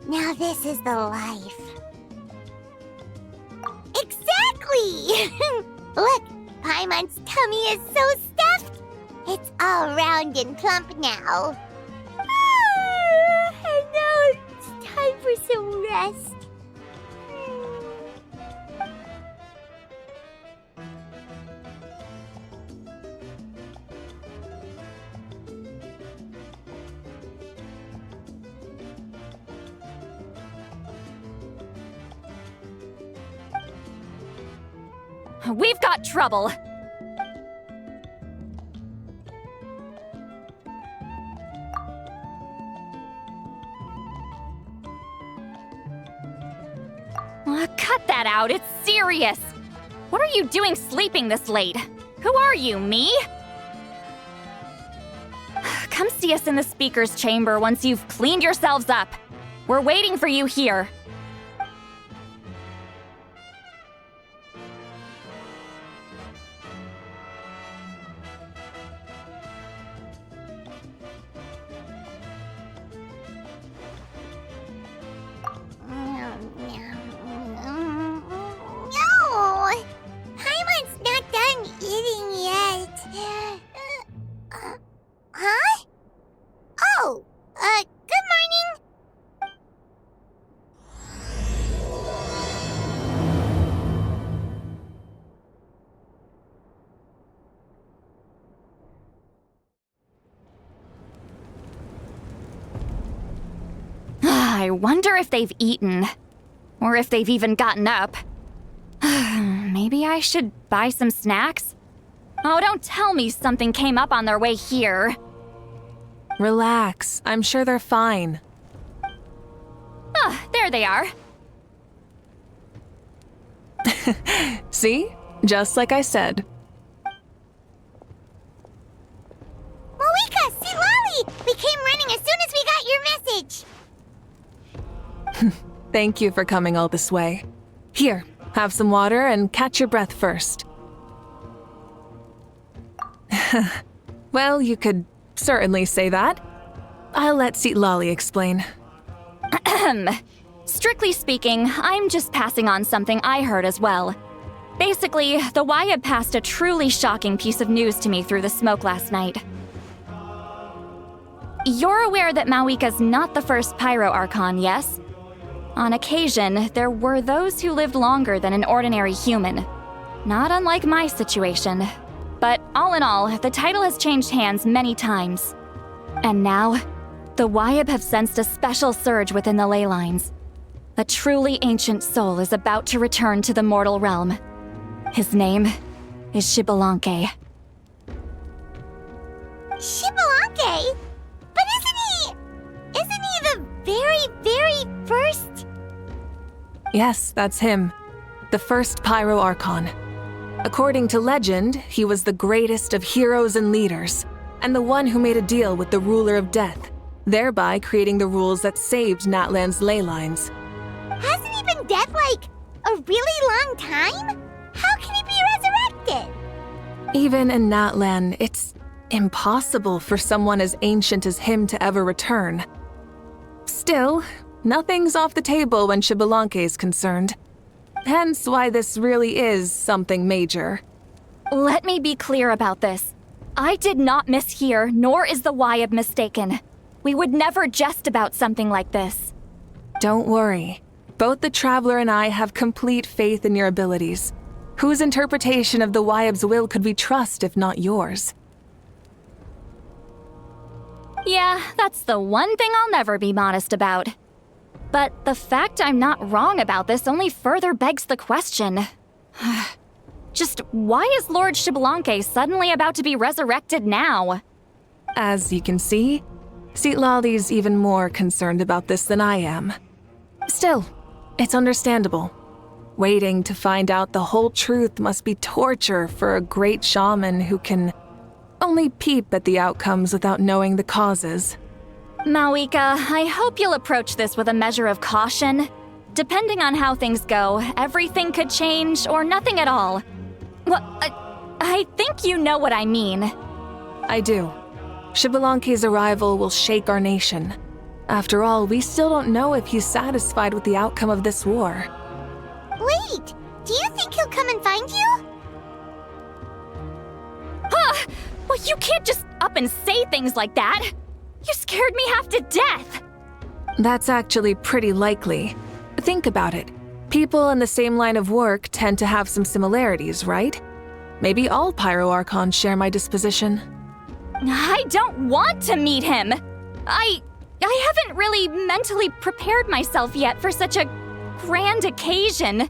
Now this is the life. Exactly! Look, Paimon's tummy is so stuffed. It's all round and plump now. And now it's time for some rest. We've got trouble. Cut that out, it's serious. What are you doing sleeping this late? Who are you, me? Come see us in the speaker's chamber once you've cleaned yourselves up. We're waiting for you here. I wonder if they've eaten. Or if they've even gotten up. Maybe I should buy some snacks? Oh, don't tell me something came up on their way here. Relax. I'm sure they're fine. Ah, there they are. See? Just like I said. Mavuika, see Lolly! We came running as soon as we got your message. Thank you for coming all this way. Here, have some water and catch your breath first. Well, you could certainly say that. I'll let Lolly explain. Strictly speaking, I'm just passing on something I heard as well. Basically, the Wyab passed a truly shocking piece of news to me through the smoke last night. You're aware that Mavuika's not the first Pyro Archon, yes? On occasion, there were those who lived longer than an ordinary human. Not unlike my situation. But all in all, the title has changed hands many times. And now, the Wyab have sensed a special surge within the ley lines. A truly ancient soul is about to return to the mortal realm. His name is Xbalanque. Xbalanque? But isn't he the very first? Yes, that's him. The first Pyro Archon. According to legend, he was the greatest of heroes and leaders, and the one who made a deal with the ruler of death, thereby creating the rules that saved Natlan's ley lines. Hasn't he been dead like a really long time? How can he be resurrected? Even in Natlan, it's impossible for someone as ancient as him to ever return. Still, nothing's off the table when Xbalanque is concerned. Hence why this really is something major. Let me be clear about this. I did not mishear, nor is the Wyab mistaken. We would never jest about something like this. Don't worry. Both the Traveler and I have complete faith in your abilities. Whose interpretation of the Wyab's will could we trust if not yours? Yeah, that's the one thing I'll never be modest about. But the fact I'm not wrong about this only further begs the question. Just why is Lord Xbalanque suddenly about to be resurrected now? As you can see, Lolly's even more concerned about this than I am. Still, it's understandable. Waiting to find out the whole truth must be torture for a great shaman who can only peep at the outcomes without knowing the causes. Mavuika, I hope you'll approach this with a measure of caution. Depending on how things go, everything could change or nothing at all. Well, I think you know what I mean. I do. Xbalanque's arrival will shake our nation. After all, we still don't know if he's satisfied with the outcome of this war. Wait, do you think he'll come and find you? Huh! Well, you can't just up and say things like that! You scared me half to death! That's actually pretty likely. Think about it. People in the same line of work tend to have some similarities, right? Maybe all Pyro Archons share my disposition. I don't want to meet him! I haven't really mentally prepared myself yet for such a grand occasion.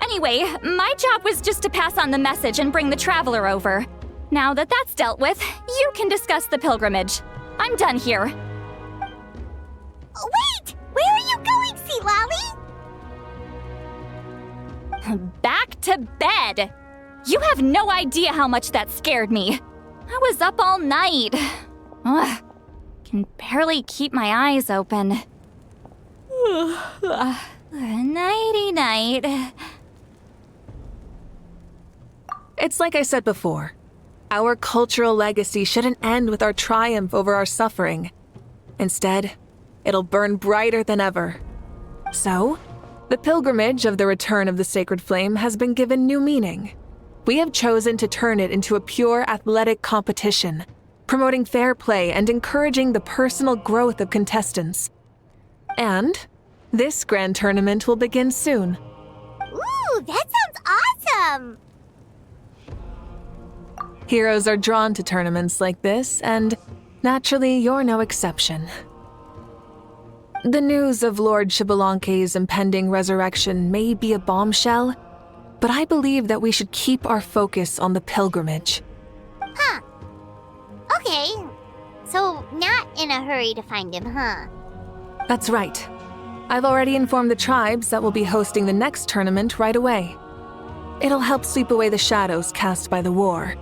Anyway, my job was just to pass on the message and bring the Traveler over. Now that that's dealt with, you can discuss the pilgrimage. I'm done here. Wait! Where are you going, Sea Lolly? Back to bed! You have no idea how much that scared me. I was up all night. Ugh, can barely keep my eyes open. Nighty-night. It's like I said before. Our cultural legacy shouldn't end with our triumph over our suffering. Instead, it'll burn brighter than ever. So, the pilgrimage of the return of the sacred flame has been given new meaning. We have chosen to turn it into a pure athletic competition, promoting fair play and encouraging the personal growth of contestants. And this grand tournament will begin soon. Ooh, that sounds awesome! Heroes are drawn to tournaments like this, and naturally, you're no exception. The news of Lord Xbalanque's impending resurrection may be a bombshell, but I believe that we should keep our focus on the pilgrimage. Huh. Okay. So, not in a hurry to find him, huh? That's right. I've already informed the tribes that we'll be hosting the next tournament right away. It'll help sweep away the shadows cast by the war.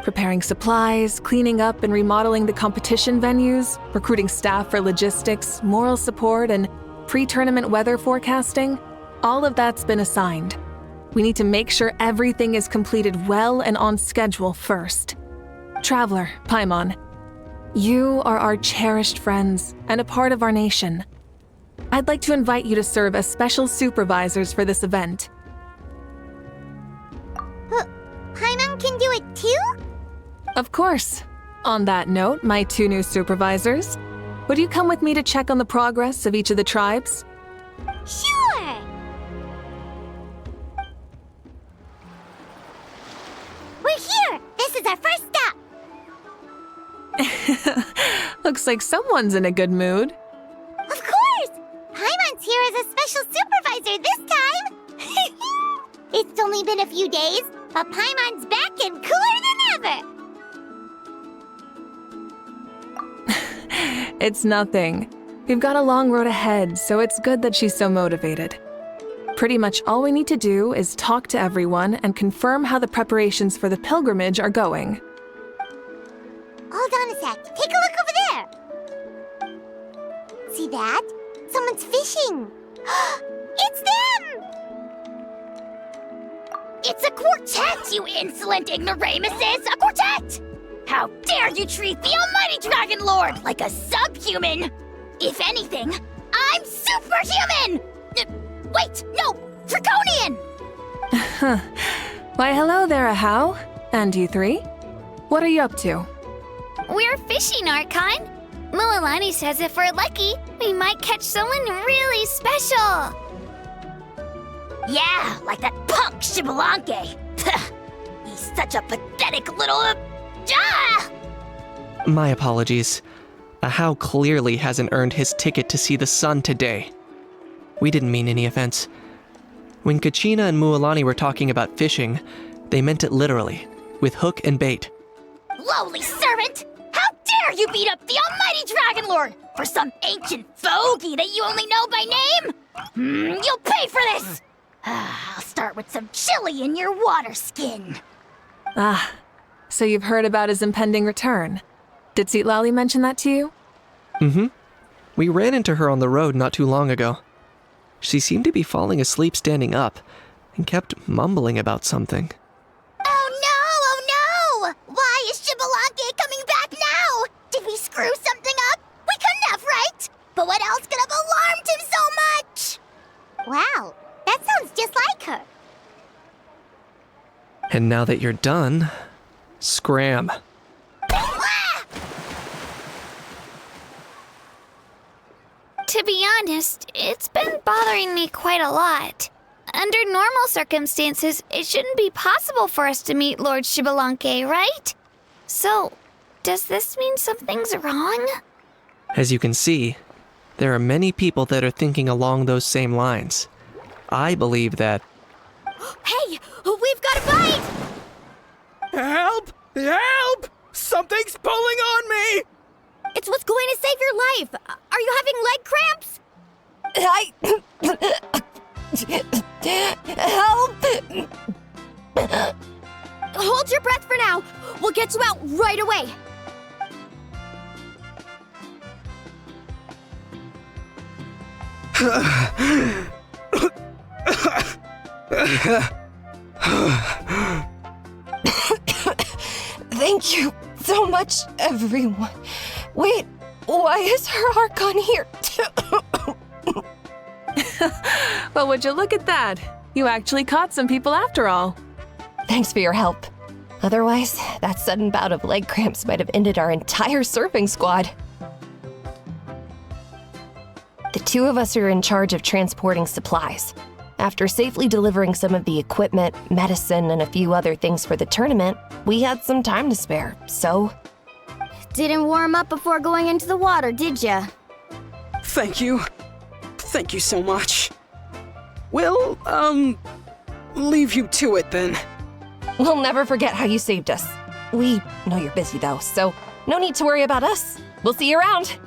Preparing supplies, cleaning up and remodeling the competition venues, recruiting staff for logistics, moral support, and pre-tournament weather forecasting, all of that's been assigned. We need to make sure everything is completed well and on schedule first. Traveler, Paimon, you are our cherished friends and a part of our nation. I'd like to invite you to serve as special supervisors for this event. Paimon can do it too? Of course. On that note, my two new supervisors, would you come with me to check on the progress of each of the tribes? Sure! We're here! This is our first stop! Looks like someone's in a good mood. Of course! Paimon's here as a special supervisor this time! It's only been a few days, but Paimon's back and cooler than ever! It's nothing. We've got a long road ahead, so it's good that she's so motivated. Pretty much all we need to do is talk to everyone and confirm how the preparations for the pilgrimage are going. Hold on a sec. Take a look over there. See that? Someone's fishing. It's them! It's a quartet, you insolent ignoramuses! A quartet! How dare you treat the almighty Dragon Lord like a subhuman! If anything, I'm superhuman! Wait, no! Draconian! Why, hello there, Ahau. And you three? What are you up to? We're fishing, Archon. Mualani says if we're lucky, we might catch someone really special. Yeah, like that punk Xbalanque. He's such a pathetic little... My apologies. Ahau clearly hasn't earned his ticket to see the sun today. We didn't mean any offense. When Kachina and Mualani were talking about fishing, they meant it literally, with hook and bait. Lowly servant! How dare you beat up the almighty Dragon Lord for some ancient fogey that you only know by name? You'll pay for this! I'll start with some chili in your water skin. Ah, so you've heard about his impending return. Did Citlali mention that to you? Mm-hmm. We ran into her on the road not too long ago. She seemed to be falling asleep standing up and kept mumbling about something. Oh no! Why is Xbalanque coming back now? Did we screw something up? We couldn't have, right? Wow, that sounds just like her. And now that you're done, scram. To be honest, it's been bothering me quite a lot. Under normal circumstances, it shouldn't be possible for us to meet Lord Xbalanque, right? So, does this mean something's wrong? As you can see, there are many people that are thinking along those same lines. I believe that... Hey, we've got a bite! Help! Help! Something's pulling on me! It's what's going to save your life. Are you having leg cramps? Help! Hold your breath for now. We'll get you out right away. Thank you so much, everyone. Wait, why is her Archon here? Well, would you look at that? You actually caught some people after all. Thanks for your help. Otherwise, that sudden bout of leg cramps might have ended our entire surfing squad. The two of us are in charge of transporting supplies. After safely delivering some of the equipment, medicine, and a few other things for the tournament, we had some time to spare, so... Didn't warm up before going into the water, did ya? Thank you. Thank you so much. Well, leave you to it then. We'll never forget how you saved us. We know you're busy though, so no need to worry about us. We'll see you around.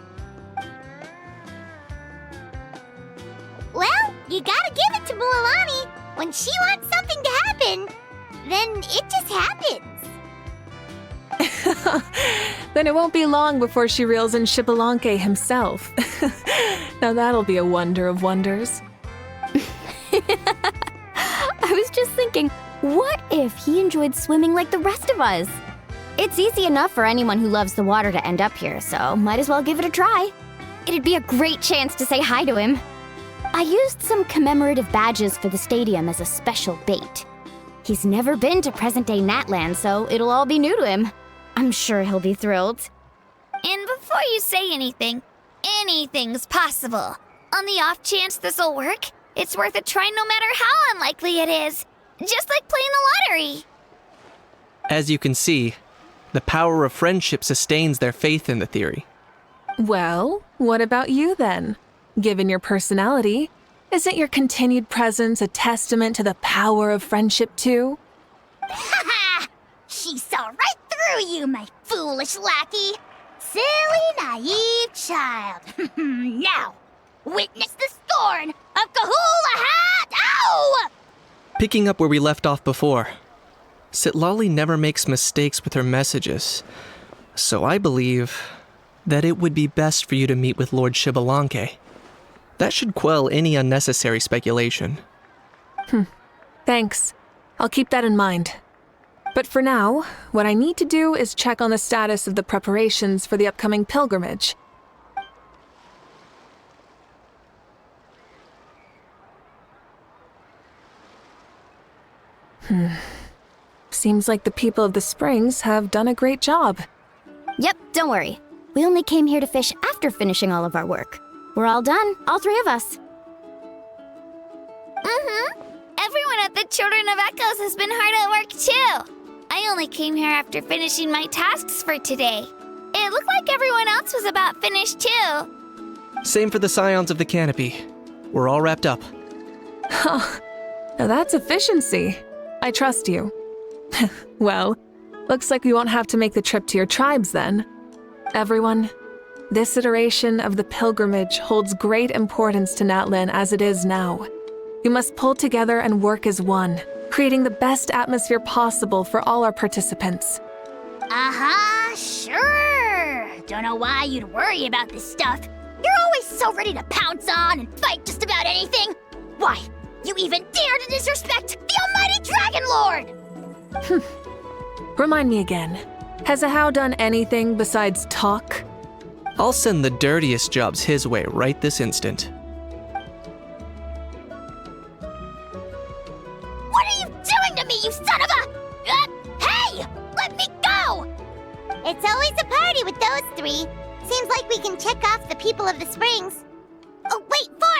Well, you gotta give it to Mualani. When she wants something to happen, then it just happens. Then it won't be long before she reels in Xbalanque himself. Now that'll be a wonder of wonders. I was just thinking, what if he enjoyed swimming like the rest of us? It's easy enough for anyone who loves the water to end up here, so might as well give it a try. It'd be a great chance to say hi to him. I used some commemorative badges for the stadium as a special bait. He's never been to present-day Natland, so it'll all be new to him. I'm sure he'll be thrilled. And before you say anything, anything's possible. On the off chance this'll work, it's worth a try no matter how unlikely it is. Just like playing the lottery. As you can see, the power of friendship sustains their faith in the theory. Well, what about you then? Given your personality, isn't your continued presence a testament to the power of friendship too? Ha! She saw right through you, my foolish lackey. Silly, naive child. Now, witness the scorn of Kahula Hat! Ow! Picking up where we left off before, Sitlali never makes mistakes with her messages, so I believe that it would be best for you to meet with Lord Xbalanque. That should quell any unnecessary speculation. Thanks. I'll keep that in mind. But for now, what I need to do is check on the status of the preparations for the upcoming pilgrimage. Seems like the people of the Springs have done a great job. Yep, don't worry. We only came here to fish after finishing all of our work. We're all done, all three of us. Everyone at the Children of Echoes has been hard at work too. I only came here after finishing my tasks for today. It looked like everyone else was about finished too. Same for the Scions of the Canopy. We're all wrapped up. Now that's efficiency. I trust you. Well, looks like we won't have to make the trip to your tribes then. Everyone, this iteration of the pilgrimage holds great importance to Natlan as it is now. We must pull together and work as one, creating the best atmosphere possible for all our participants. Sure. Don't know why you'd worry about this stuff. You're always so ready to pounce on and fight just about anything. Why, you even dare to disrespect the almighty Dragon Lord! Remind me again, has Ahau done anything besides talk? I'll send the dirtiest jobs his way right this instant. What are you doing to me, you son of a... hey! Let me go! It's always a party with those three. Seems like we can check off the people of the springs. Oh, wait, four!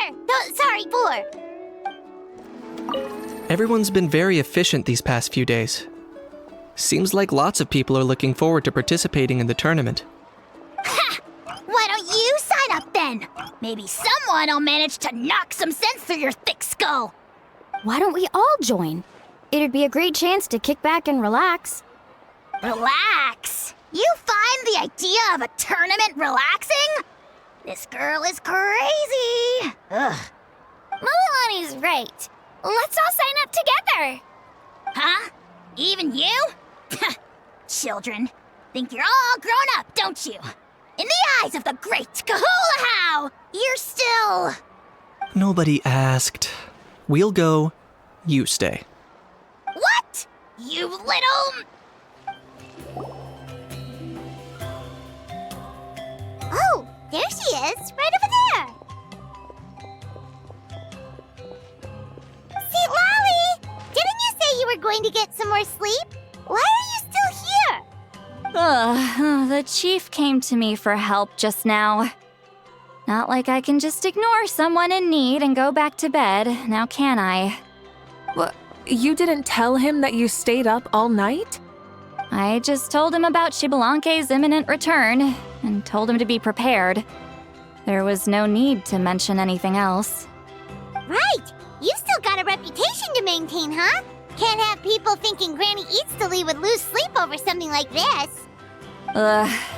Everyone's been very efficient these past few days. Seems like lots of people are looking forward to participating in the tournament. Ha! Why don't you sign up then? Maybe someone will manage to knock some sense through your thick skull. Why don't we all join? It'd be a great chance to kick back and relax. Relax? You find the idea of a tournament relaxing? This girl is crazy. Ugh. Mualani's right. Let's all sign up together. Huh? Even you? Children, think you're all grown up, don't you? In the eyes of the great Kahulahow, you're still... Nobody asked. We'll go. You stay. What? You little... Oh, there she is, right over there. See, Lolly, didn't you say you were going to get some more sleep? Why are you still here? The chief came to me for help just now. Not like I can just ignore someone in need and go back to bed, now can I? You didn't tell him that you stayed up all night? I just told him about Xibalanque's imminent return, and told him to be prepared. There was no need to mention anything else. Right. You've still got a reputation to maintain, huh? Can't have people thinking Granny Eatsterly would lose sleep over something like this.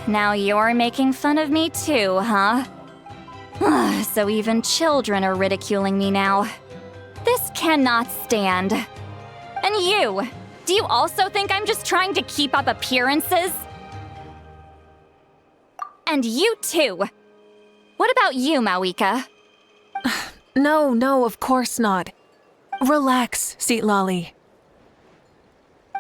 Now you're making fun of me too, huh? So even children are ridiculing me now. This cannot stand. And you, do you also think I'm just trying to keep up appearances? And you too. What about you, Mavuika? No, of course not. Relax, Seatlolly.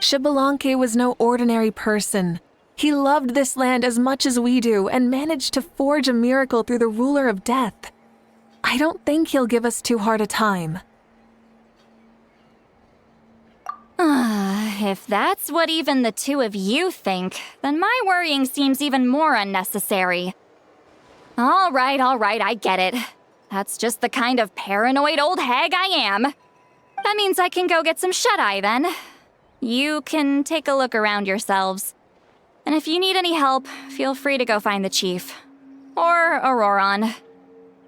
Xibalanque was no ordinary person. He loved this land as much as we do and managed to forge a miracle through the ruler of death. I don't think he'll give us too hard a time. If that's what even the two of you think, then my worrying seems even more unnecessary. All right, I get it. That's just the kind of paranoid old hag I am. That means I can go get some shut-eye then. You can take a look around yourselves. And if you need any help, feel free to go find the chief. Or Auroron.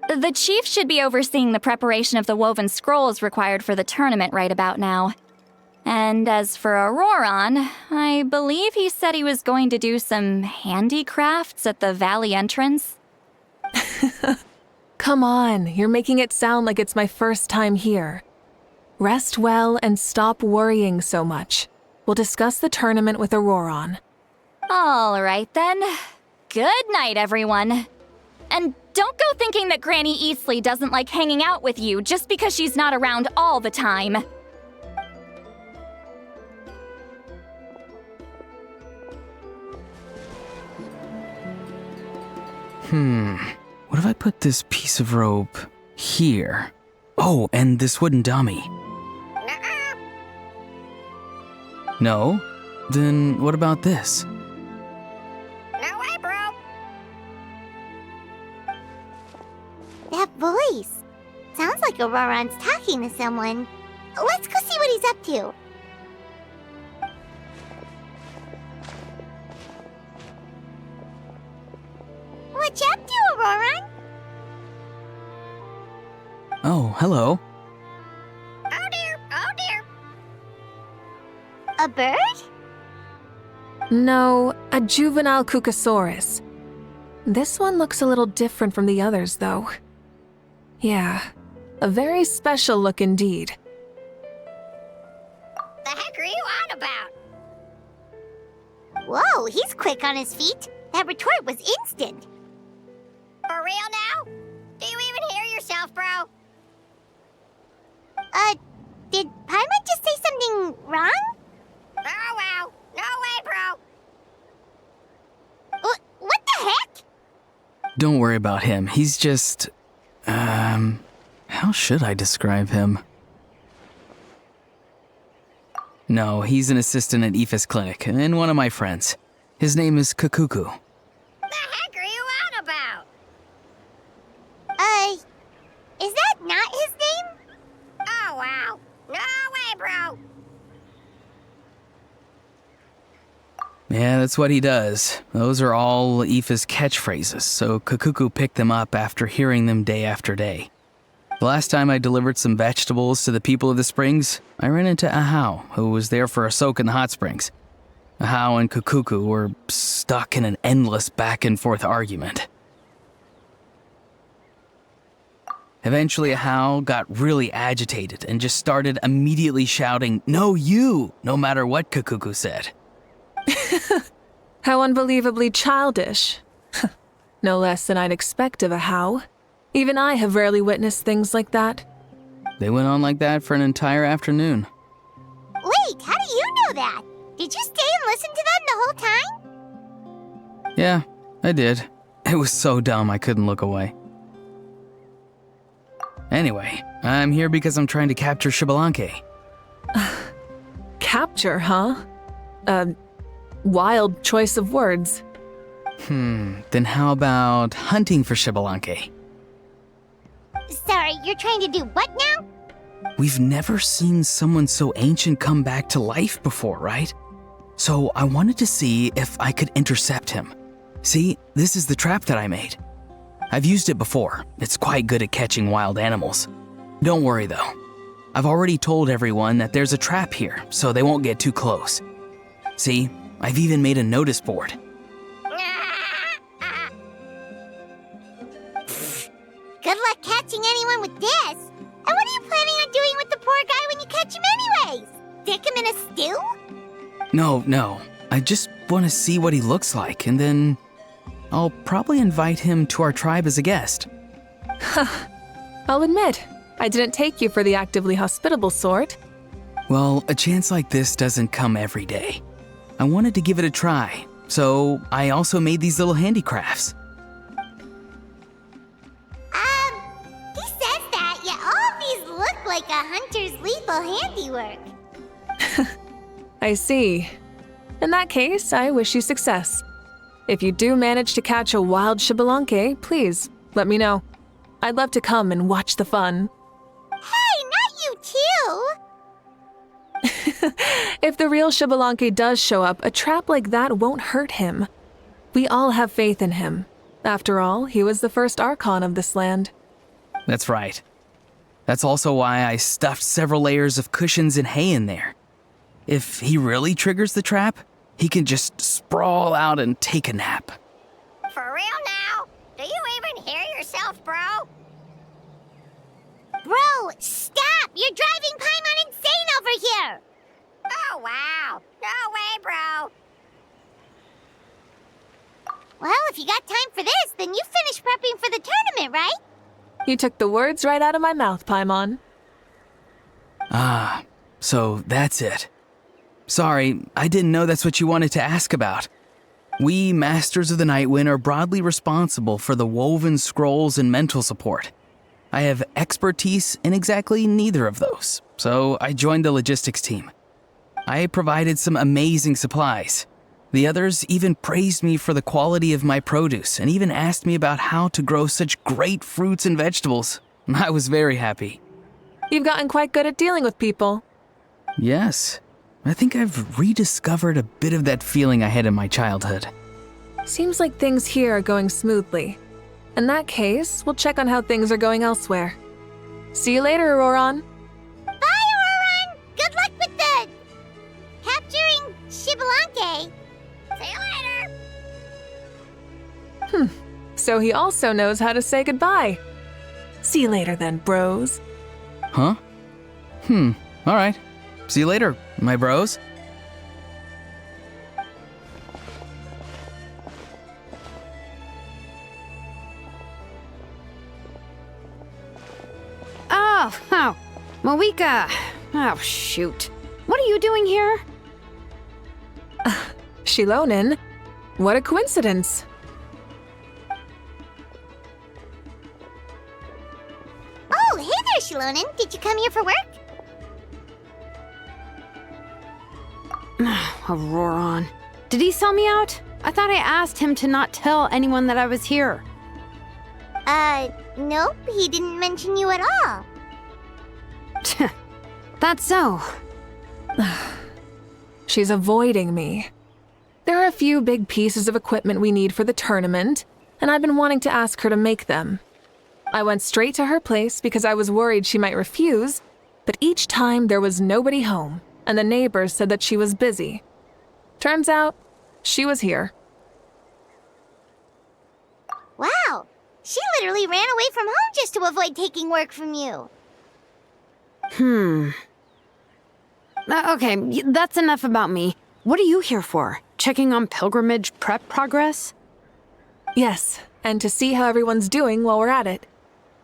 The chief should be overseeing the preparation of the woven scrolls required for the tournament right about now. And as for Auroron, I believe he said he was going to do some handicrafts at the valley entrance. Come on, you're making it sound like it's my first time here. Rest well and stop worrying so much. We'll discuss the tournament with Auroron. All right then. Good night, everyone. And don't go thinking that Granny Eastleigh doesn't like hanging out with you just because she's not around all the time. What if I put this piece of rope here? Oh, and this wooden dummy. No? Then what about this? No way, bro. That voice. Sounds like Auroron's talking to someone. Let's go see what he's up to. What you up to, Auroron? Oh, hello. Oh dear. A bird? No, a juvenile Cucosaurus. This one looks a little different from the others, though. Yeah, a very special look indeed. The heck are you on about? Whoa, he's quick on his feet. That retort was instant. For real now? Do you even hear yourself, bro? Did Paimon just say something wrong? Oh, wow. No way, bro. What the heck? Don't worry about him. He's just... how should I describe him? No, he's an assistant at Aoife's clinic, and one of my friends. His name is Kakuku. The heck are you on about? Is that not his name? Oh, wow. No way, bro. Yeah, that's what he does. Those are all Aoife's catchphrases, so Kakuku picked them up after hearing them day after day. The last time I delivered some vegetables to the people of the springs, I ran into Ahau, who was there for a soak in the hot springs. Ahau and Kakuku were stuck in an endless back-and-forth argument. Eventually, Ahau got really agitated and just started immediately shouting, "No, you!" no matter what Kakuku said. How unbelievably childish. No less than I'd expect of a how. Even I have rarely witnessed things like that. They went on like that for an entire afternoon. Wait, how do you know that? Did you stay and listen to them the whole time? Yeah, I did. It was so dumb I couldn't look away. Anyway, I'm here because I'm trying to capture Xbalanque. Capture, huh? Wild choice of words. Then how about hunting for Xbalanque? Sorry, you're trying to do what now? We've never seen someone so ancient come back to life before, right? So I wanted to see if I could intercept him. See, this is the trap that I made. I've used it before. It's quite good at catching wild animals. Don't worry though. I've already told everyone that there's a trap here, so they won't get too close. See, I've even made a notice board. Good luck catching anyone with this. And what are you planning on doing with the poor guy when you catch him anyways? Stick him in a stew? No. I just want to see what he looks like, and then I'll probably invite him to our tribe as a guest. I'll admit, I didn't take you for the actively hospitable sort. Well, a chance like this doesn't come every day. I wanted to give it a try, so I also made these little handicrafts. He says that, yet all of these look like a hunter's lethal handiwork. I see. In that case, I wish you success. If you do manage to catch a wild Xbalanque, please let me know. I'd love to come and watch the fun. Hey, not you too! If the real Xbalanque does show up, a trap like that won't hurt him. We all have faith in him. After all, he was the first Archon of this land. That's right. That's also why I stuffed several layers of cushions and hay in there. If he really triggers the trap, he can just sprawl out and take a nap. For real now? Do you even hear yourself, bro? Bro, stop! You're driving Paimon insane over here! Oh, wow. No way, bro. Well, if you got time for this, then you finished prepping for the tournament, right? You took the words right out of my mouth, Paimon. Ah, so that's it. Sorry, I didn't know that's what you wanted to ask about. We, Masters of the Nightwind, are broadly responsible for the woven scrolls and mental support. I have expertise in exactly neither of those, so I joined the logistics team. I provided some amazing supplies. The others even praised me for the quality of my produce and even asked me about how to grow such great fruits and vegetables. I was very happy. You've gotten quite good at dealing with people. Yes. I think I've rediscovered a bit of that feeling I had in my childhood. Seems like things here are going smoothly. In that case, we'll check on how things are going elsewhere. See you later, Auroron. Bye, Auroron! Good luck with the... capturing Xbalanque. See you later. So he also knows how to say goodbye. See you later then, bros. Huh? Alright. See you later, my bros. Oh, Mavuika. Oh, shoot. What are you doing here? Shilonin? What a coincidence. Oh, hey there, Shilonin. Did you come here for work? Auroron. Did he sell me out? I thought I asked him to not tell anyone that I was here. Nope, he didn't mention you at all. That's so. She's avoiding me. There are a few big pieces of equipment we need for the tournament, and I've been wanting to ask her to make them. I went straight to her place because I was worried she might refuse, but each time there was nobody home, and the neighbors said that she was busy. Turns out, she was here. Wow, she literally ran away from home just to avoid taking work from you. Okay, that's enough about me. What are you here for? Checking on pilgrimage prep progress? Yes, and to see how everyone's doing while we're at it.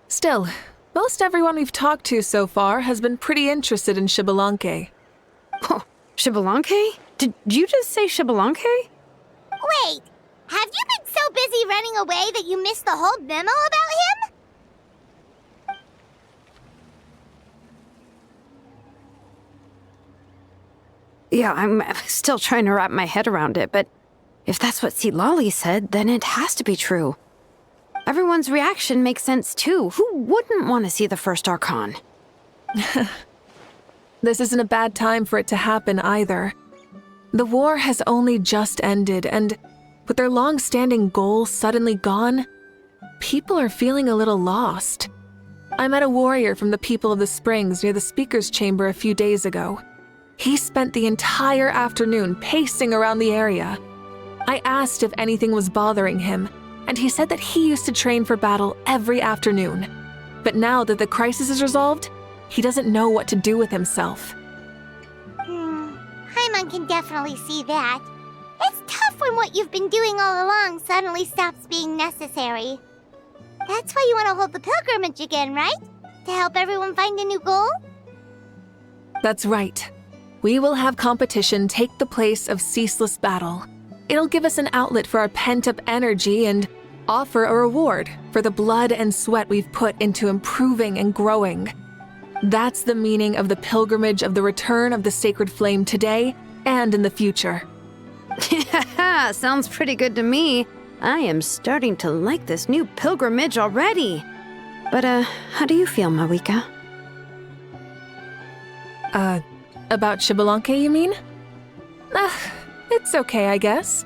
Still, most everyone we've talked to so far has been pretty interested in Xbalanque. Oh, Xbalanque? Did you just say Xbalanque? Wait, have you been so busy running away that you missed the whole memo about him? Yeah, I'm still trying to wrap my head around it, but if that's what Lali said, then it has to be true. Everyone's reaction makes sense too. Who wouldn't want to see the first Archon? This isn't a bad time for it to happen either. The war has only just ended, and with their long-standing goal suddenly gone, people are feeling a little lost. I met a warrior from the People of the Springs near the Speaker's Chamber a few days ago. He spent the entire afternoon pacing around the area. I asked if anything was bothering him, and he said that he used to train for battle every afternoon. But now that the crisis is resolved, he doesn't know what to do with himself. Paimon can definitely see that. It's tough when what you've been doing all along suddenly stops being necessary. That's why you want to hold the pilgrimage again, right? To help everyone find a new goal? That's right. We will have competition take the place of ceaseless battle. It'll give us an outlet for our pent-up energy and offer a reward for the blood and sweat we've put into improving and growing. That's the meaning of the pilgrimage of the return of the sacred flame today and in the future. Sounds pretty good to me. I am starting to like this new pilgrimage already. But, how do you feel, Mavuika? About Xbalanque, you mean? It's okay, I guess.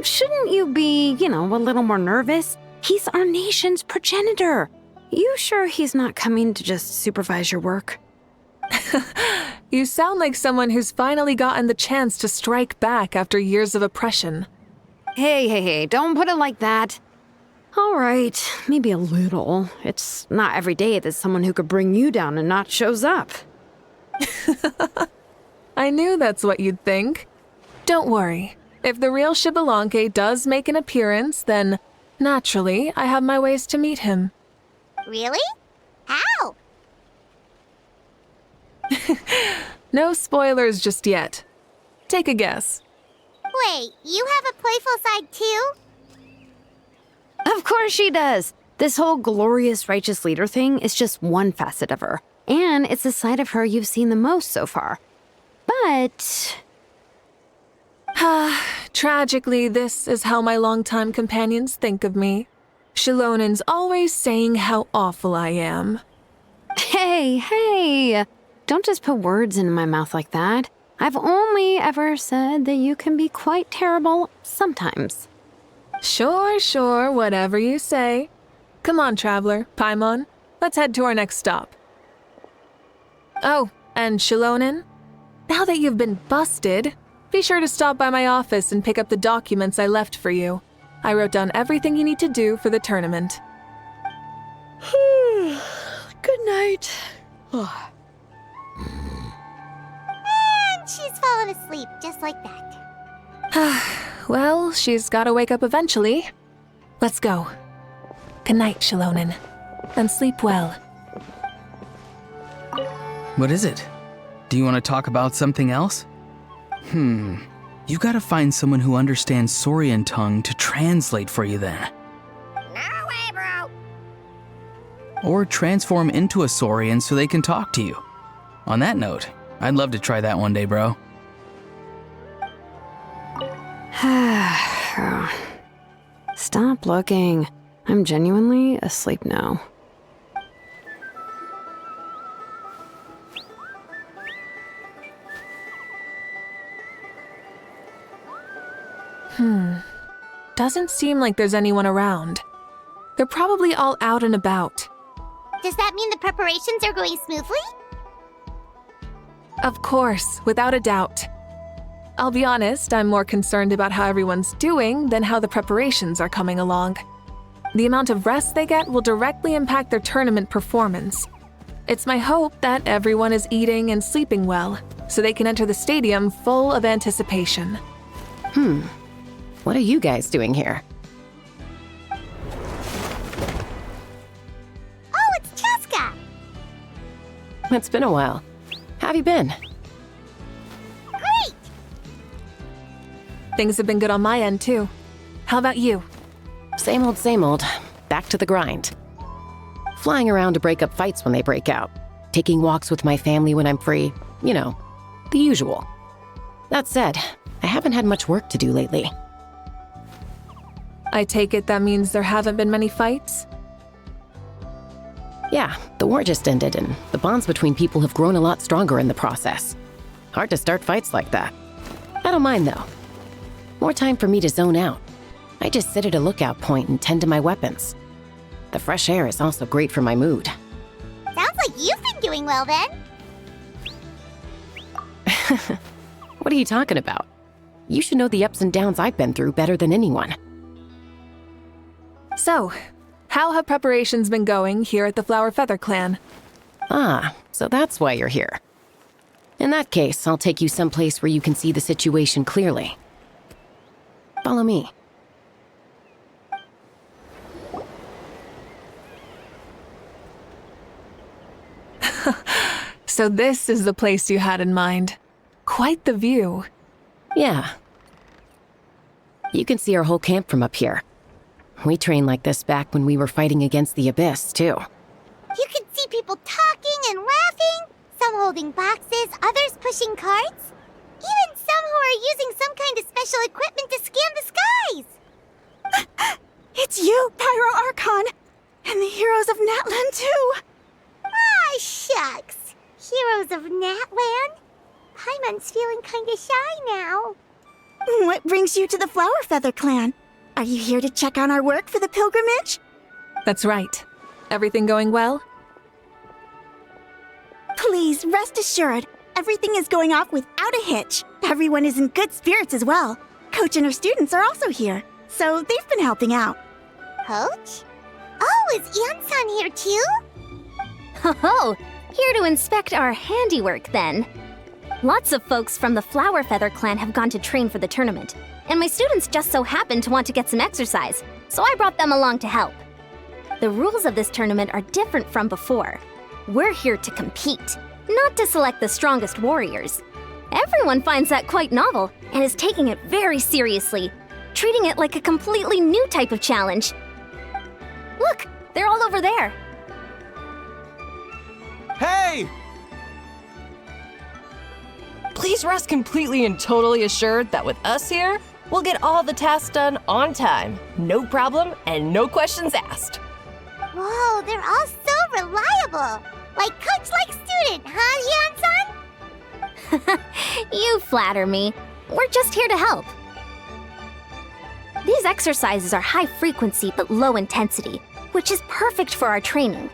Shouldn't you be, a little more nervous? He's our nation's progenitor. You sure he's not coming to just supervise your work? You sound like someone who's finally gotten the chance to strike back after years of oppression. Hey, don't put it like that. All right, maybe a little. It's not every day that someone who could bring you down a notch shows up. I knew that's what you'd think. Don't worry. If the real Xbalanque does make an appearance, then naturally I have my ways to meet him. Really? How? No spoilers just yet. Take a guess. Wait, you have a playful side too? Of course she does. This whole glorious righteous leader thing is just one facet of her. And it's the side of her you've seen the most so far. But... Tragically, this is how my longtime companions think of me. Shilonin's always saying how awful I am. Hey! Don't just put words into my mouth like that. I've only ever said that you can be quite terrible sometimes. Sure, whatever you say. Come on, Traveler, Paimon. Let's head to our next stop. Oh, and Shilonin, now that you've been busted, be sure to stop by my office and pick up the documents I left for you. I wrote down everything you need to do for the tournament. Good night. And she's fallen asleep just like that. Well, she's gotta wake up eventually. Let's go. Good night, Shilonin. And sleep well. What is it? Do you want to talk about something else? You gotta find someone who understands Saurian tongue to translate for you then. No way, bro. Or transform into a Saurian so they can talk to you. On that note, I'd love to try that one day, bro. Stop looking. I'm genuinely asleep now. Doesn't seem like there's anyone around. They're probably all out and about. Does that mean the preparations are going smoothly? Of course, without a doubt. I'll be honest, I'm more concerned about how everyone's doing than how the preparations are coming along. The amount of rest they get will directly impact their tournament performance. It's my hope that everyone is eating and sleeping well, so they can enter the stadium full of anticipation. What are you guys doing here? Oh, it's Cheska! It's been a while. How have you been? Great! Things have been good on my end, too. How about you? Same old, back to the grind. Flying around to break up fights when they break out. Taking walks with my family when I'm free. You know, the usual. That said, I haven't had much work to do lately. I take it that means there haven't been many fights? Yeah, the war just ended and the bonds between people have grown a lot stronger in the process. Hard to start fights like that. I don't mind though. More time for me to zone out. I just sit at a lookout point and tend to my weapons. The fresh air is also great for my mood. Sounds like you've been doing well then. What are you talking about? You should know the ups and downs I've been through better than anyone. So, how have preparations been going here at the Flower Feather Clan? Ah, so that's why you're here. In that case, I'll take you someplace where you can see the situation clearly. Follow me. So this is the place you had in mind. Quite the view. Yeah. You can see our whole camp from up here. We trained like this back when we were fighting against the Abyss, too. You can see people talking and laughing, some holding boxes, others pushing carts. Even some who are using some kind of special equipment to scan the skies. It's you, Pyro Archon, and the heroes of Natlan too. Ah, shucks. Heroes of Natlan? Paimon's feeling kinda shy now. What brings you to the Flower Feather Clan? Are you here to check on our work for the pilgrimage? That's right. Everything going well? Please, rest assured, everything is going off without a hitch. Everyone is in good spirits as well. Coach and her students are also here, so they've been helping out. Coach? Oh, is Ian-san here too? Oh, here to inspect our handiwork then. Lots of folks from the Flower Feather Clan have gone to train for the tournament, and my students just so happened to want to get some exercise, so I brought them along to help. The rules of this tournament are different from before. We're here to compete, not to select the strongest warriors. Everyone finds that quite novel and is taking it very seriously, treating it like a completely new type of challenge. Look, they're all over there. Hey! Please rest completely and totally assured that with us here, we'll get all the tasks done on time. No problem and no questions asked. Whoa, they're all so reliable. Like coach, like student, huh, Ian-san? You flatter me. We're just here to help. These exercises are high frequency but low intensity, which is perfect for our training.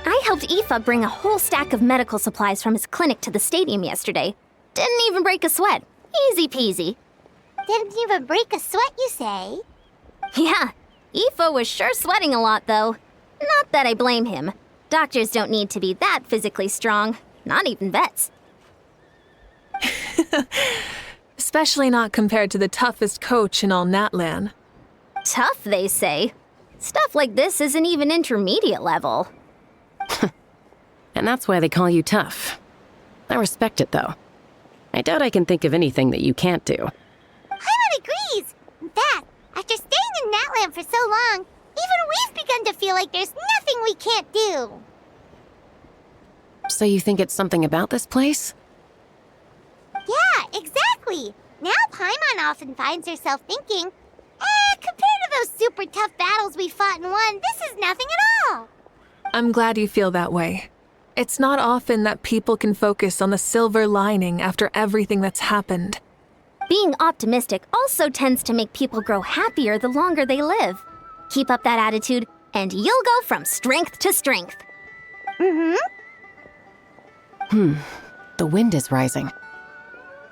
I helped Aoife bring a whole stack of medical supplies from his clinic to the stadium yesterday. Didn't even break a sweat. Easy peasy. Didn't even break a sweat, you say? Yeah, Aoife was sure sweating a lot, though. Not that I blame him. Doctors don't need to be that physically strong. Not even vets. Especially not compared to the toughest coach in all Natlan. Tough, they say. Stuff like this isn't even intermediate level. And that's why they call you tough. I respect it, though. I doubt I can think of anything that you can't do. Paimon agrees. In fact, after staying in Natlan for so long, even we've begun to feel like there's nothing we can't do. So you think it's something about this place? Yeah, exactly. Now Paimon Paimon often finds herself thinking, compared to those super tough battles we fought and won, this is nothing at all. I'm glad you feel that way. It's not often that people can focus on the silver lining after everything that's happened. Being optimistic also tends to make people grow happier the longer they live. Keep up that attitude, and you'll go from strength to strength. The wind is rising.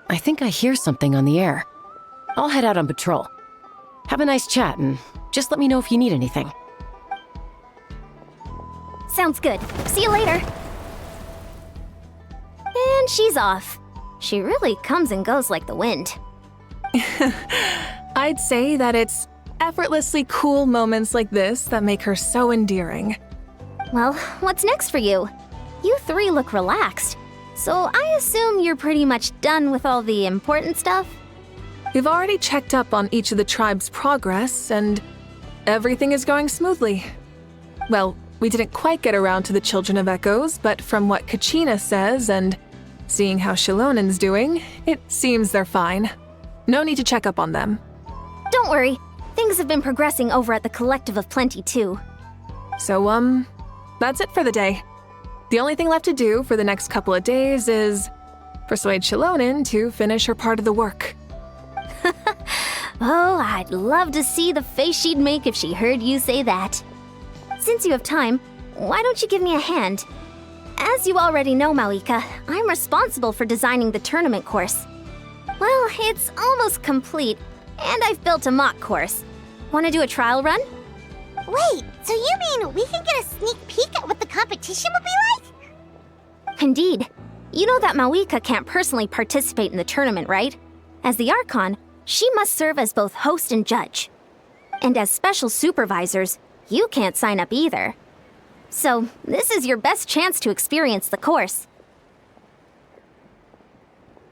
I think I hear something on the air. I'll head out on patrol. Have a nice chat, and just let me know if you need anything. Sounds good. See you later. And she's off. She really comes and goes like the wind. I'd say that it's effortlessly cool moments like this that make her so endearing. Well, what's next for you? You three look relaxed, so I assume you're pretty much done with all the important stuff? We've already checked up on each of the tribe's progress, and everything is going smoothly. Well, we didn't quite get around to the Children of Echoes, but from what Kachina says and seeing how Shilonen's doing, it seems they're fine. No need to check up on them. Don't worry. Things have been progressing over at the Collective of Plenty, too. So, that's it for the day. The only thing left to do for the next couple of days is persuade Shilonen to finish her part of the work. Oh, I'd love to see the face she'd make if she heard you say that. Since you have time, why don't you give me a hand? As you already know, Mavuika, I'm responsible for designing the tournament course. Well, it's almost complete, and I've built a mock course. Want to do a trial run? Wait, so you mean we can get a sneak peek at what the competition would be like? Indeed. You know that Mavuika can't personally participate in the tournament, right? As the Archon, she must serve as both host and judge. And as special supervisors, you can't sign up either. So, this is your best chance to experience the course.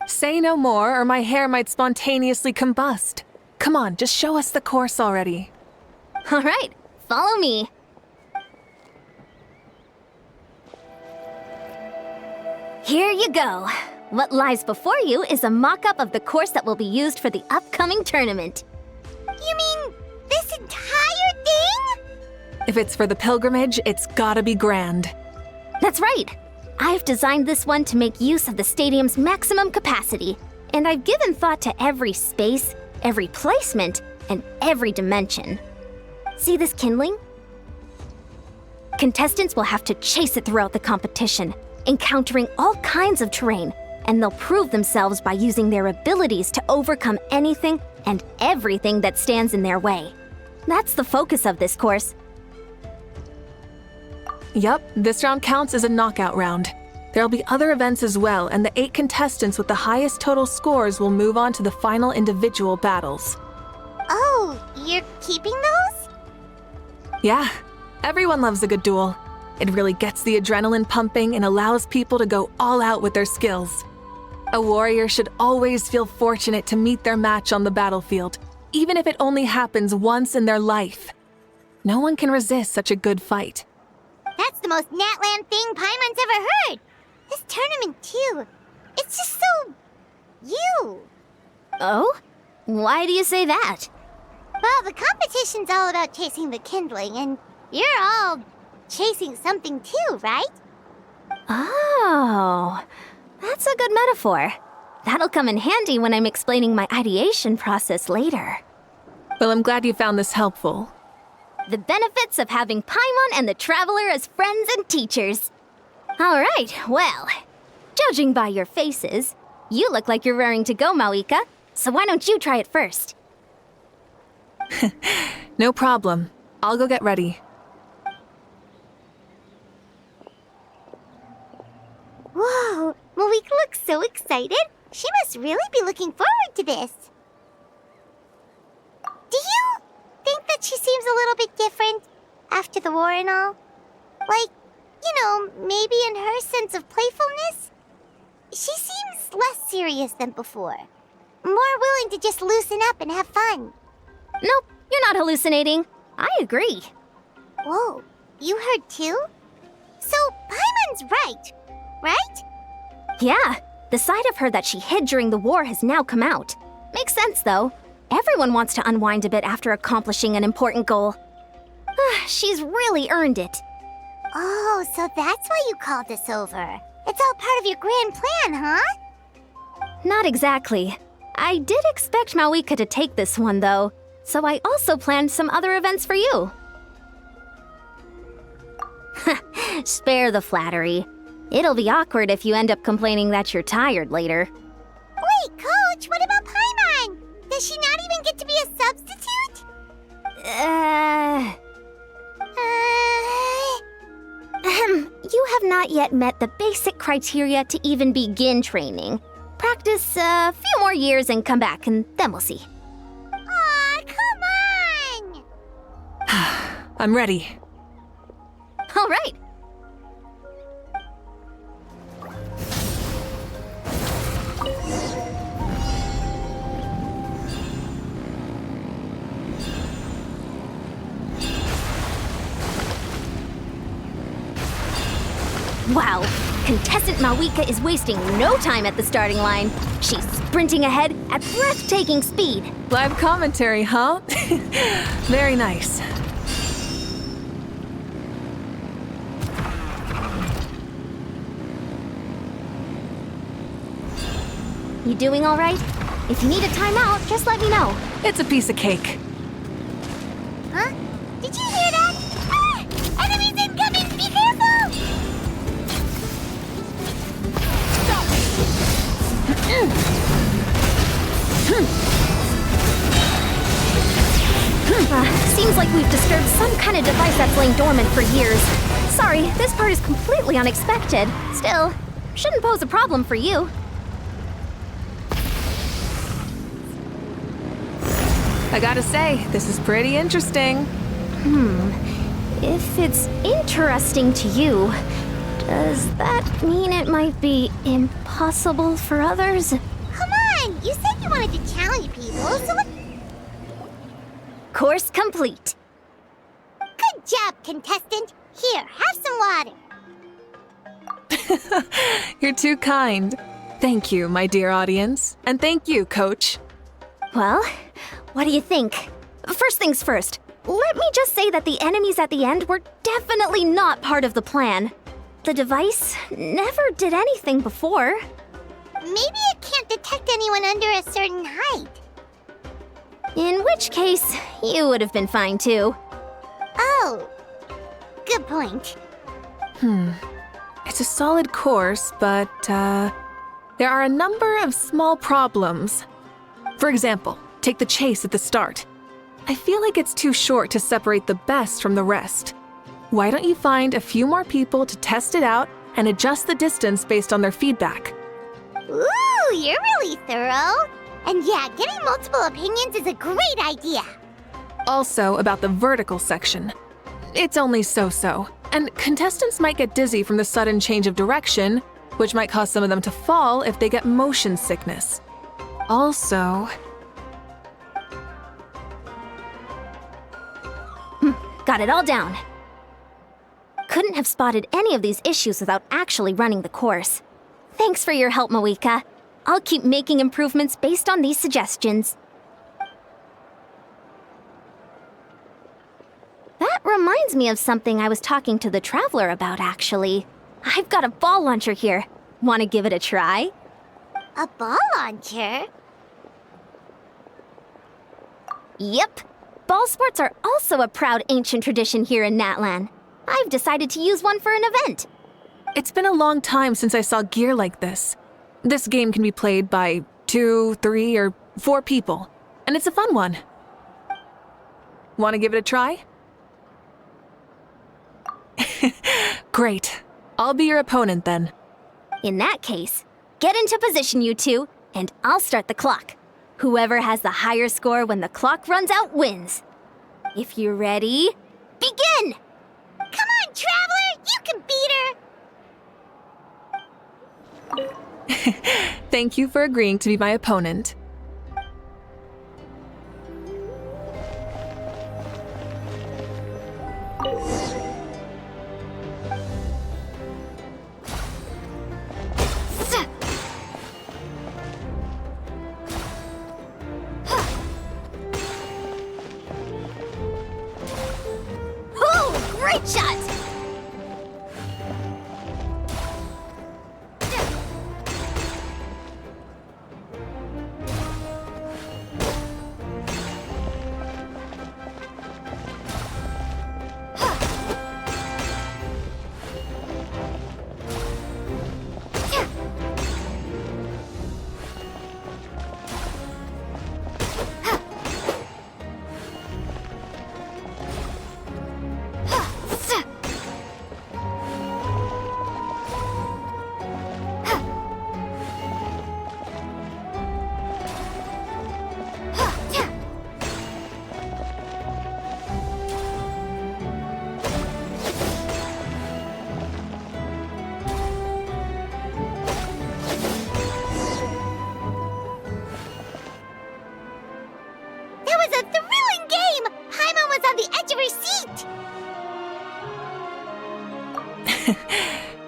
Say no more, or my hair might spontaneously combust. Come on, just show us the course already. All right, follow me. Here you go. What lies before you is a mock-up of the course that will be used for the upcoming tournament. You mean this entire thing? If it's for the pilgrimage, it's gotta be grand. That's right. I've designed this one to make use of the stadium's maximum capacity, and I've given thought to every space, every placement, and every dimension. See this kindling? Contestants will have to chase it throughout the competition, encountering all kinds of terrain, and they'll prove themselves by using their abilities to overcome anything and everything that stands in their way. That's the focus of this course. Yup, this round counts as a knockout round. There'll be other events as well, and the 8 contestants with the highest total scores will move on to the final individual battles. Oh, you're keeping those? Yeah, everyone loves a good duel. It really gets the adrenaline pumping and allows people to go all out with their skills. A warrior should always feel fortunate to meet their match on the battlefield, even if it only happens once in their life. No one can resist such a good fight. That's the most Natland thing Paimon's ever heard. This tournament, too. It's just so... you. Oh? Why do you say that? Well, the competition's all about chasing the kindling, and you're all chasing something too, right? Oh, that's a good metaphor. That'll come in handy when I'm explaining my ideation process later. Well, I'm glad you found this helpful. The benefits of having Paimon and the Traveler as friends and teachers. All right, well, judging by your faces, you look like you're raring to go, Mavuika, so why don't you try it first? No problem. I'll go get ready. Whoa, Mavuika looks so excited. She must really be looking forward to this. Do you think that she seems a little bit different after the war and all? Like, you know, maybe in her sense of playfulness? She seems less serious than before. More willing to just loosen up and have fun. Nope, you're not hallucinating. I agree. Whoa, you heard too? So, Paimon's right? Yeah, the side of her that she hid during the war has now come out. Makes Makes sense, though. Everyone wants to unwind a bit after accomplishing an important goal. She's really earned it. Oh, so that's why you called this over. It's all part of your grand plan, huh? Not exactly. I did expect Mavuika to take this one, though, so I also planned some other events for you. Spare the flattery. It'll be awkward if you end up complaining that you're tired later. Wait, Coach, what about Paimon? Does she not even get to be a substitute? You have not yet met the basic criteria to even begin training. Practice a few more years and come back, and then we'll see. Aw, come on! I'm ready. All right. Wow, contestant Mavuika is wasting no time at the starting line. She's sprinting ahead at breathtaking speed. Live commentary, huh? Very nice. You doing all right? If you need a timeout, just let me know. It's a piece of cake. Huh? Did you hear that? Ah! Enemies incoming! Be careful! Seems like we've disturbed some kind of device that's lain dormant for years. Sorry, this part is completely unexpected. Still, shouldn't pose a problem for you. I gotta say, this is pretty interesting. If it's interesting to you, does that mean it might be impossible for others? Come on! You said you wanted to challenge people, so what? Course complete. Good job, contestant. Here, have some water. You're too kind. Thank you, my dear audience. And thank you, Coach. Well, what do you think? First things first, let me just say that the enemies at the end were definitely not part of the plan. The device never did anything before. Maybe it can't detect anyone under a certain height. In which case, you would have been fine too. Oh, good point. It's a solid course, but there are a number of small problems. For example, take the chase at the start. I feel like it's too short to separate the best from the rest. Why don't you find a few more people to test it out and adjust the distance based on their feedback? Ooh, you're really thorough. And yeah, getting multiple opinions is a great idea. Also, about the vertical section. It's only so-so, and contestants might get dizzy from the sudden change of direction, which might cause some of them to fall if they get motion sickness. Also... Got it all down. Couldn't have spotted any of these issues without actually running the course. Thanks for your help, Mavuika. I'll keep making improvements based on these suggestions. That reminds me of something I was talking to the Traveler about, actually. I've got a ball launcher here. Want to give it a try? A ball launcher? Yep. Ball sports are also a proud ancient tradition here in Natlan. I've decided to use one for an event. It's been a long time since I saw gear like this. This game can be played by 2, 3, or 4 people, and it's a fun one. Want to give it a try? Great. I'll be your opponent then. In that case, get into position, you two, and I'll start the clock. Whoever has the higher score when the clock runs out wins. If you're ready, begin! Come on, Traveler! You can beat her! Thank you for agreeing to be my opponent. Great shot!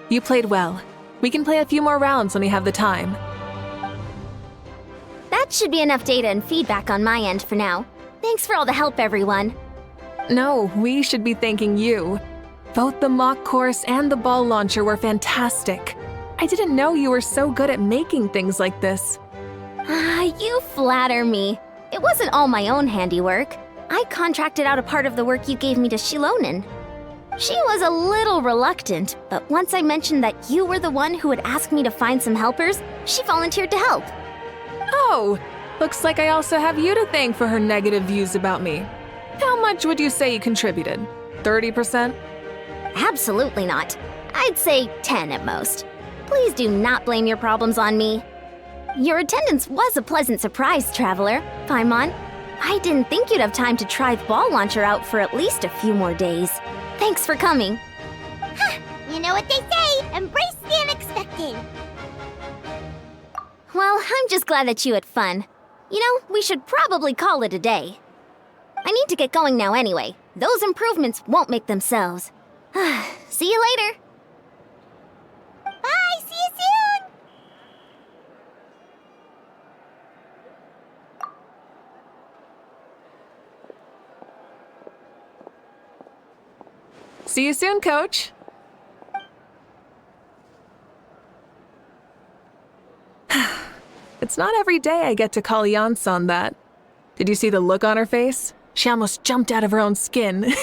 You played well. We can play a few more rounds when we have the time. That should be enough data and feedback on my end for now. Thanks for all the help, everyone. No, we should be thanking you. Both the mock course and the ball launcher were fantastic. I didn't know you were so good at making things like this. You flatter me. It wasn't all my own handiwork. I contracted out a part of the work you gave me to Shilonen. She was a little reluctant, but once I mentioned that you were the one who had asked me to find some helpers, she volunteered to help. Oh, looks like I also have you to thank for her negative views about me. How much would you say you contributed? 30%? Absolutely not. I'd say 10 at most. Please do not blame your problems on me. Your attendance was a pleasant surprise, Traveler. Paimon, I didn't think you'd have time to try the ball launcher out for at least a few more days. Thanks for coming. You know what they say, embrace the unexpected. Well, I'm just glad that you had fun. You know, we should probably call it a day. I need to get going now anyway. Those improvements won't make themselves. See you later. Bye, see you soon. See you soon, Coach. It's not every day I get to call Yansan that. Did you see the look on her face? She almost jumped out of her own skin. You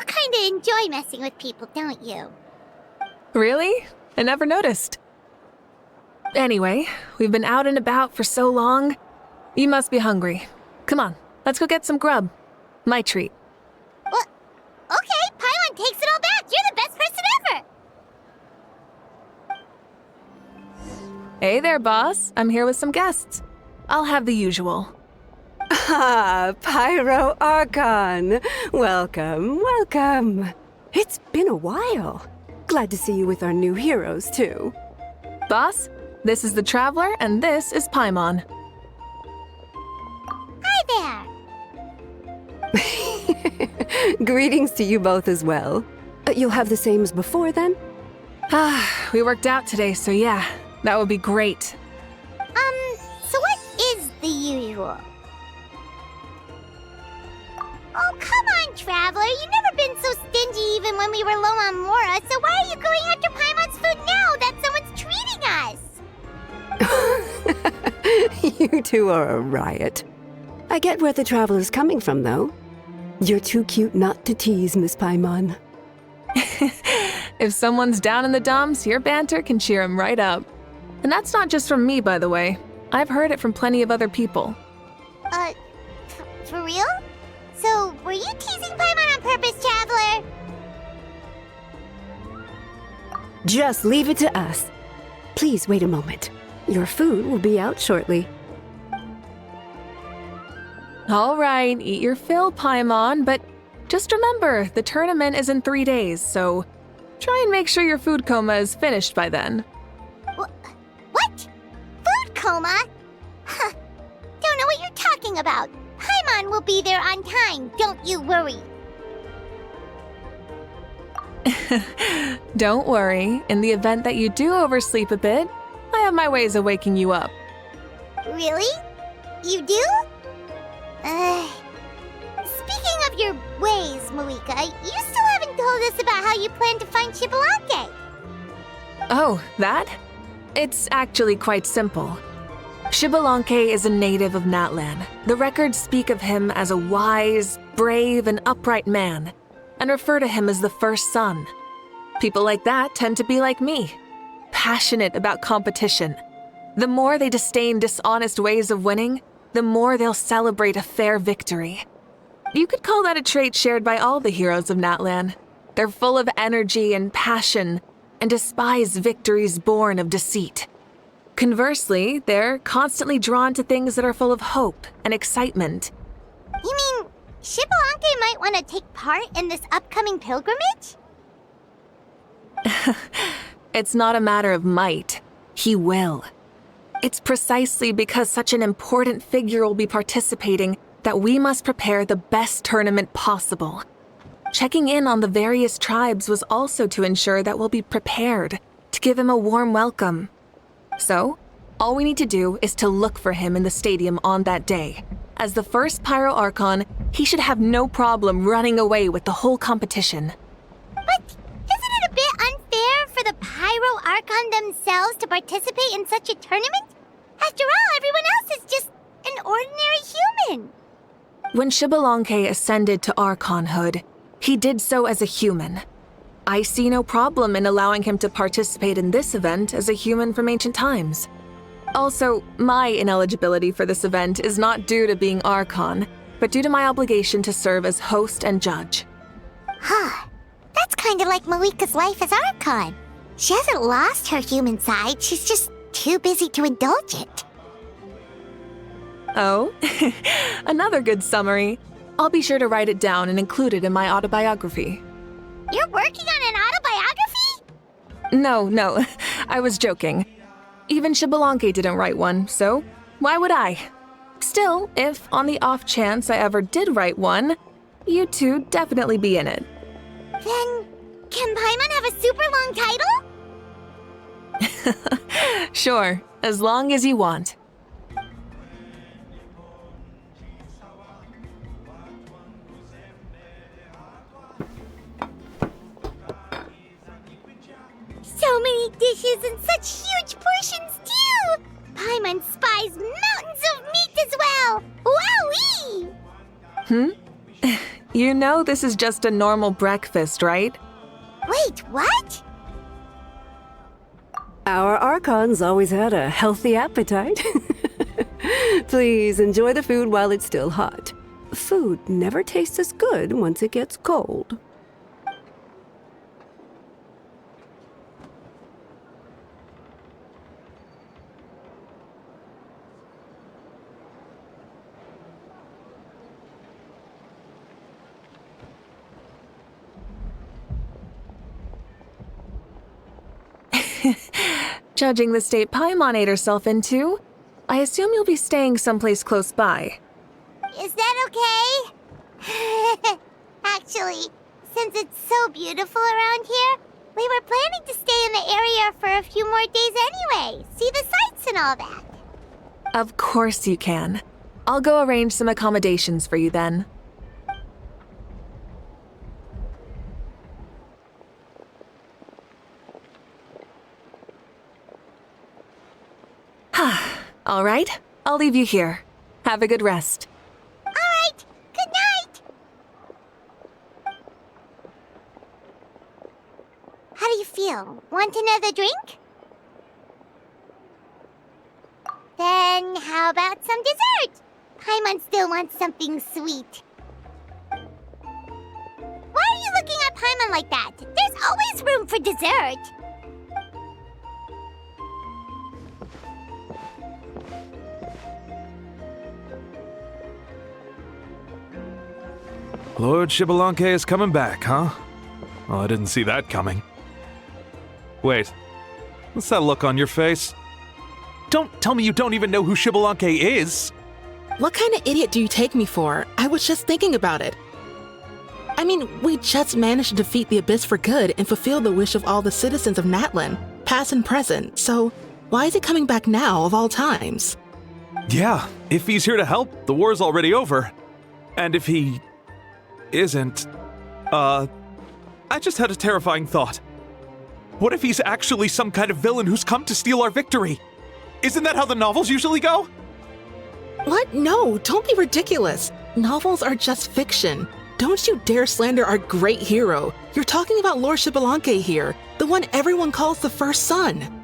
kinda enjoy messing with people, don't you? Really? I never noticed. Anyway, we've been out and about for so long. You must be hungry. Come on, let's go get some grub. My treat. What? Okay, Paimon takes it all back. You're the best person ever. Hey there, boss. I'm here with some guests. I'll have the usual. Ah, Pyro Archon. Welcome, welcome. It's been a while. Glad to see you with our new heroes, too. Boss, this is the Traveler, and this is Paimon. Hi there. Greetings to you both as well. You'll have the same as before, then? We worked out today, so yeah, that would be great. So what is the usual? Oh, come on, Traveler. You've never been so stingy even when we were low on Mora, so why are you going after Paimon's food now that someone's treating us? You two are a riot. I get where the Traveler's coming from, though. You're too cute not to tease, Miss Paimon. If someone's down in the dumps, your banter can cheer him right up. And that's not just from me, by the way. I've heard it from plenty of other people. For real? So, were you teasing Paimon on purpose, Traveler? Just leave it to us. Please wait a moment. Your food will be out shortly. All right, eat your fill, Paimon, but just remember, the tournament is in 3 days, so try and make sure your food coma is finished by then. What? Food coma? Huh. Don't know what you're talking about. Paimon will be there on time, don't you worry. Don't worry, in the event that you do oversleep a bit, I have my ways of waking you up. Really? You do? Speaking of of your ways, Mavuika, you still haven't told us about how you plan to find Xbalanque. Oh, that? It's actually quite simple. Xbalanque is a native of Natlan. The records speak of him as a wise, brave, and upright man, and refer to him as the first son. People like that tend to be like me, passionate about competition. The more they disdain dishonest ways of winning, the more they'll celebrate a fair victory. You could call that a trait shared by all the heroes of Natlan. They're full of energy and passion, and despise victories born of deceit. Conversely, they're constantly drawn to things that are full of hope and excitement. You mean Xbalanque might want to take part in this upcoming pilgrimage? It's not a matter of might. He will. It's precisely because such an important figure will be participating that we must prepare the best tournament possible. Checking in on the various tribes was also to ensure that we'll be prepared to give him a warm welcome. So, all we need to do is to look for him in the stadium on that day. As the first Pyro Archon, he should have no problem running away with the whole competition. But isn't it a bit unfair for the Pyro Archon themselves to participate in such a tournament? After all, everyone else is just an ordinary human. When Xbalanque ascended to Archonhood, he did so as a human. I see no problem in allowing him to participate in this event as a human from ancient times. Also, my ineligibility for this event is not due to being Archon, but due to my obligation to serve as host and judge. Huh. That's kind of like Mavuika's life as Archon. She hasn't lost her human side, she's just too busy to indulge it. Oh, another good summary. I'll be sure to write it down and include it in my autobiography. You're working on an autobiography? No, I was joking. Even Xbalanque didn't write one, so why would I? Still, if on the off chance I ever did write one, you two definitely be in it. Then, can Paimon have a super long title? Sure, as long as you want. So many dishes and such huge portions, too! Paimon spies mountains of meat as well! Wowee! You know this is just a normal breakfast, right? Wait, what? Our Archons always had a healthy appetite. Please enjoy the food while it's still hot. Food never tastes as good once it gets cold. Judging the state Paimon ate herself into, I assume you'll be staying someplace close by. Is that okay? Actually, since it's so beautiful around here, we were planning to stay in the area for a few more days anyway. See the sights and all that. Of course you can. I'll go arrange some accommodations for you then. All right, I'll leave you here. Have a good rest. All right, good night. How do you feel? Want another drink? Then how about some dessert? Paimon still wants something sweet. Why are you looking at Paimon like that? There's always room for dessert. Lord Xbalanque is coming back, huh? Well, I didn't see that coming. Wait, what's that look on your face? Don't tell me you don't even know who Xbalanque is! What kind of idiot do you take me for? I was just thinking about it. I mean, we just managed to defeat the Abyss for good and fulfill the wish of all the citizens of Natlan, past and present, so why is he coming back now of all times? Yeah, if he's here to help, the war's already over. And if he isn't. I just had a terrifying thought. What if he's actually some kind of villain who's come to steal our victory? Isn't that how the novels usually go? What? No, don't be ridiculous. Novels are just fiction. Don't you dare slander our great hero. You're talking about Lord Xbalanque here, the one everyone calls the first son.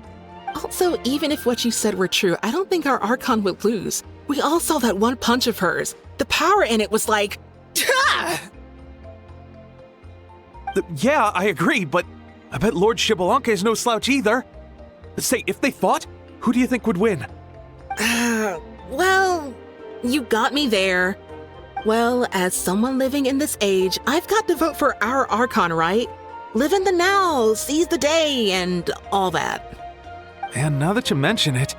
Also, even if what you said were true, I don't think our Archon would lose. We all saw that one punch of hers. The power in it was like... Yeah, I agree, but I bet Lord Xbalanque is no slouch either. Say, if they fought, who do you think would win? Well, you got me there. Well, as someone living in this age, I've got to vote for our Archon, right? Live in the now, seize the day, and all that. Man, now that you mention it,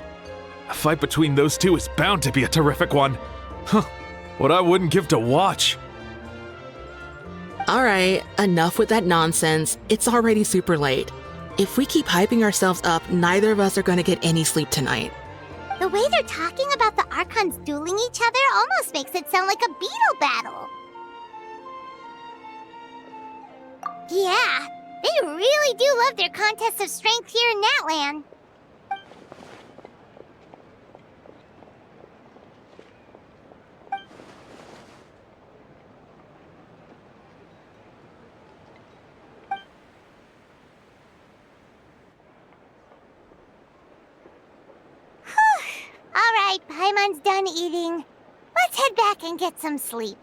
a fight between those two is bound to be a terrific one. Huh, what I wouldn't give to watch. Alright, enough with that nonsense. It's already super late. If we keep hyping ourselves up, neither of us are gonna get any sleep tonight. The way they're talking about the Archons dueling each other almost makes it sound like a beetle battle. Yeah, they really do love their contests of strength here in Natlan. Alright, Paimon's done eating. Let's head back and get some sleep.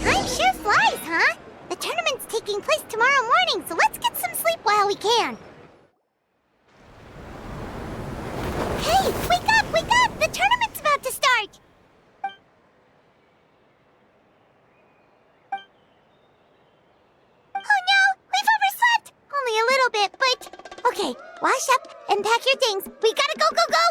Time sure flies, huh? The tournament's taking place tomorrow morning, so let's get some sleep while we can. Hey, wake up, wake up! The tournament's about to start! Oh no, we've overslept! Only a little bit, but... Okay, wash up and pack your things. We gotta go, go, go!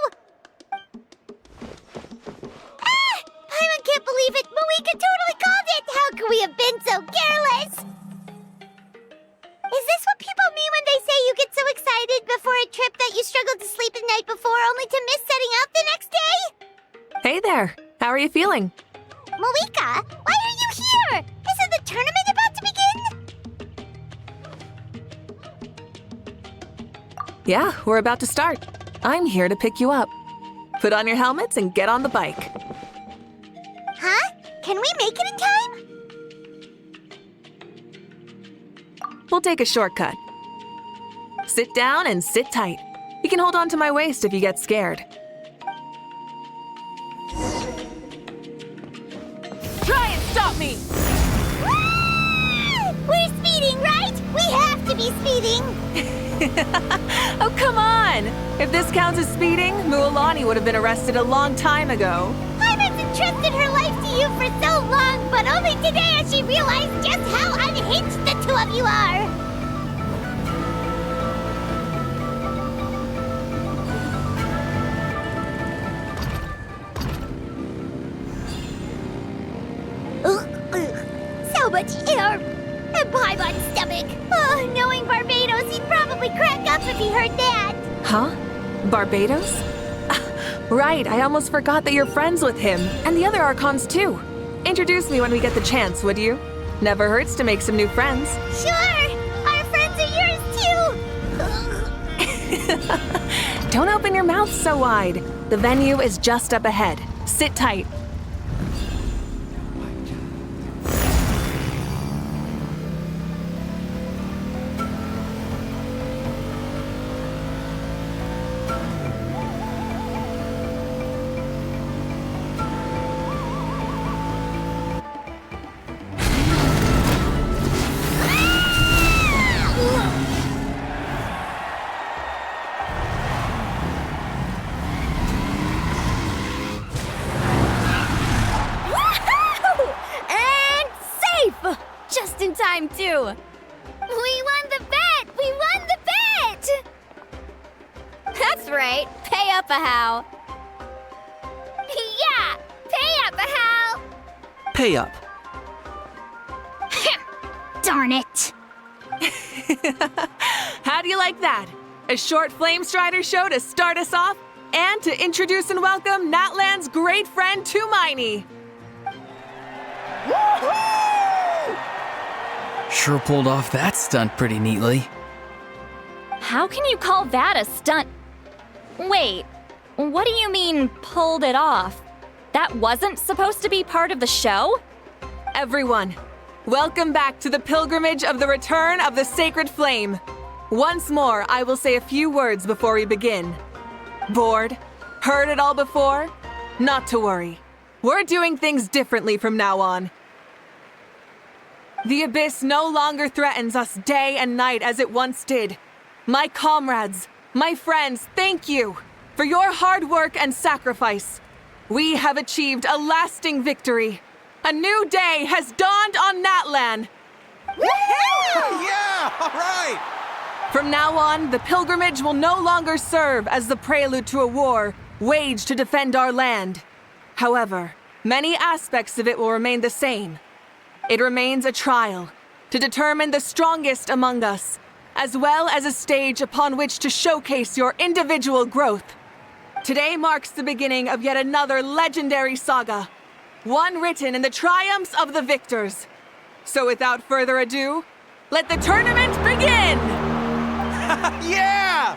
Ah! Paimon can't believe it! Mavuika totally called it! How could we have been so careless? Is this what people mean when they say you get so excited before a trip that you struggled to sleep the night before only to miss setting out the next day? Hey there. How are you feeling? Mavuika, why are you here? Isn't the tournament about to begin? Yeah, we're about to start. I'm here to pick you up. Put on your helmets and get on the bike. Huh? Can we make it in time? We'll take a shortcut. Sit down and sit tight. You can hold on to my waist if you get scared. Try and stop me! We're speeding, right? We have to be speeding! Oh, come on! If this counts as speeding, Mualani would have been arrested a long time ago. Paimon's entrusted her life to you for so long, but only today has she realized just how unhinged the two of you are! So much air! And Paimon's stomach! Oh, knowing Barbados, he'd probably crack up if he heard that! Huh? Barbados? Right, I almost forgot that you're friends with him, and the other Archons too. Introduce me when we get the chance, would you? Never hurts to make some new friends. Sure! Our friends are yours too! Don't open your mouth so wide. The venue is just up ahead. Sit tight. Time too. We won the bet! We won the bet! That's right. Pay up a how. Yeah! Pay up a how! Pay up. Darn it! How do you like that? a short Flame Strider show to start us off, and to introduce and welcome Natlan's great friend Tumaini. Sure pulled off that stunt pretty neatly. How can you call that a stunt? Wait, what do you mean, pulled it off? That wasn't supposed to be part of the show? Everyone, welcome back to the pilgrimage of the return of the sacred flame. Once more, I will say a few words before we begin. Bored? Heard it all before? Not to worry. We're doing things differently from now on. The abyss no longer threatens us day and night as it once did. My comrades, my friends, thank you for your hard work and sacrifice. We have achieved a lasting victory. A new day has dawned on Natlan. Yeah, all right! From now on, the pilgrimage will no longer serve as the prelude to a war waged to defend our land. However, many aspects of it will remain the same. It remains a trial to determine the strongest among us, as well as a stage upon which to showcase your individual growth. Today marks the beginning of yet another legendary saga, one written in the triumphs of the victors. So without further ado, let the tournament begin! Yeah!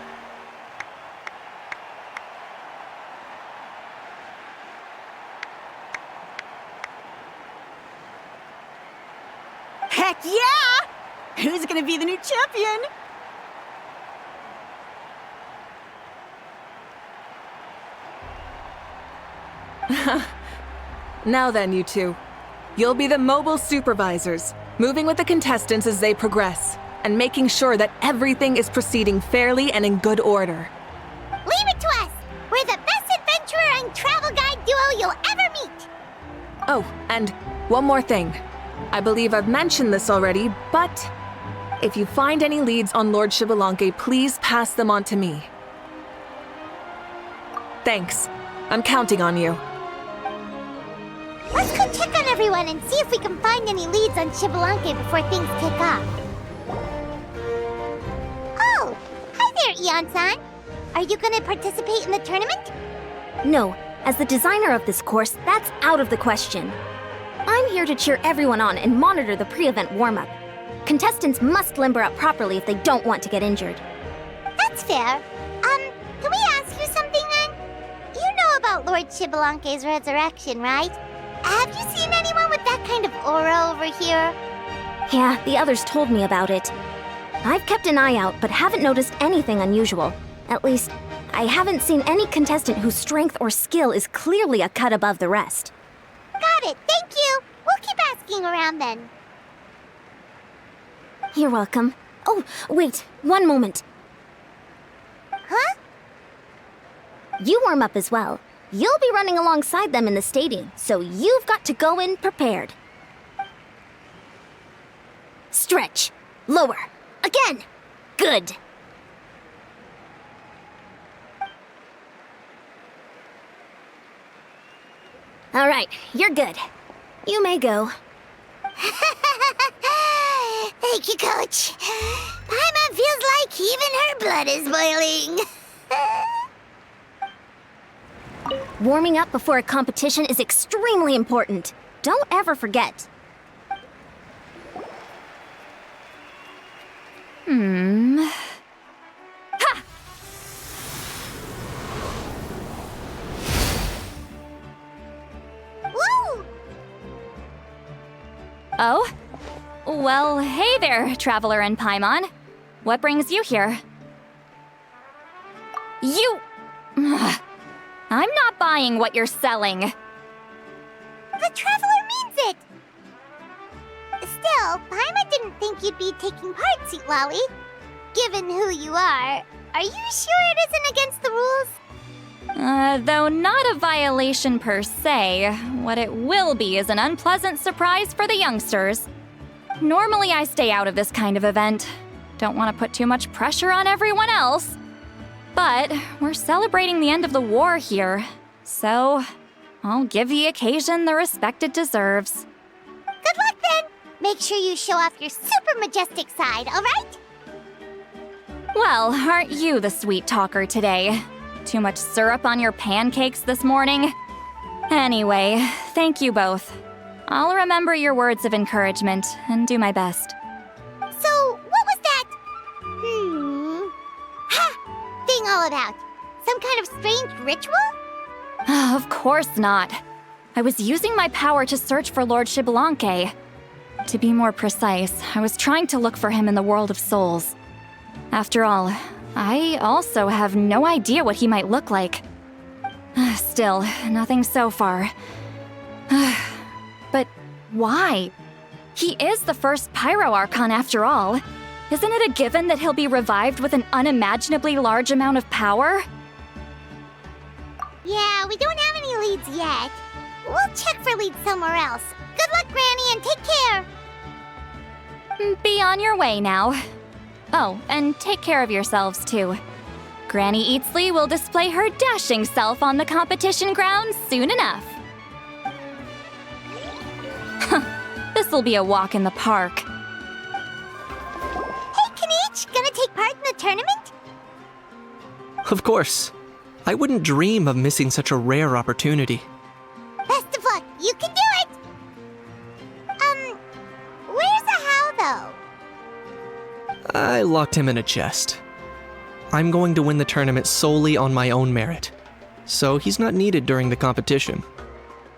Heck yeah! Who's gonna be the new champion? Now then, you two. You'll be the mobile supervisors, moving with the contestants as they progress, and making sure that everything is proceeding fairly and in good order. Leave it to us! We're the best adventurer and travel guide duo you'll ever meet! Oh, and one more thing. I believe I've mentioned this already, but if you find any leads on Lord Xbalanque, please pass them on to me. Thanks. I'm counting on you. Let's go check on everyone and see if we can find any leads on Xbalanque before things kick off. Oh! Hi there, Eon-san! Are you gonna participate in the tournament? No, as the designer of this course, that's out of the question. I'm here to cheer everyone on and monitor the pre-event warm-up. Contestants must limber up properly if they don't want to get injured. That's fair. Can we ask you something then? You know about Lord Xbalanque's resurrection, right? Have you seen anyone with that kind of aura over here? Yeah, the others told me about it. I've kept an eye out, but haven't noticed anything unusual. At least, I haven't seen any contestant whose strength or skill is clearly a cut above the rest. Got it, thank you! We'll keep asking around then. You're welcome. Oh, wait, one moment. Huh? You warm up as well. You'll be running alongside them in the stadium, so you've got to go in prepared. Stretch. Lower. Again. Good. All right, you're good. You may go. Thank you, Coach. Paimon feels like even her blood is boiling. Warming up before a competition is extremely important. Don't ever forget. Ha! Woo! Oh? Well, hey there, Traveler and Paimon. What brings you here? You... I'm not buying what you're selling. The Traveler means it! Still, Paimon didn't think you'd be taking part, Sweet Lolly. Given who you are you sure it isn't against the rules? Though not a violation per se, what it will be is an unpleasant surprise for the youngsters. Normally I stay out of this kind of event. Don't want to put too much pressure on everyone else. But we're celebrating the end of the war here, so I'll give the occasion the respect it deserves. Good luck then! Make sure you show off your super majestic side, alright? Well, aren't you the sweet talker today? Too much syrup on your pancakes this morning? Anyway, thank you both. I'll remember your words of encouragement and do my best. So, what was that? Thing all about? Some kind of strange ritual? Of course not. I was using my power to search for Lord Xbalanque. To be more precise, I was trying to look for him in the world of souls. After all, I also have no idea what he might look like. Still, nothing so far. But why? He is the first Pyro Archon after all. Isn't it a given that he'll be revived with an unimaginably large amount of power? Yeah, we don't have any leads yet. We'll check for leads somewhere else. Good luck, Granny, and take care! Be on your way now. Oh, and take care of yourselves too. Granny Eatsley will display her dashing self on the competition grounds soon enough. This'll be a walk in the park. Hey, Kanich, gonna take part in the tournament? Of course. I wouldn't dream of missing such a rare opportunity. Best of luck, you can do it! Where's the how, though? I locked him in a chest. I'm going to win the tournament solely on my own merit, so he's not needed during the competition.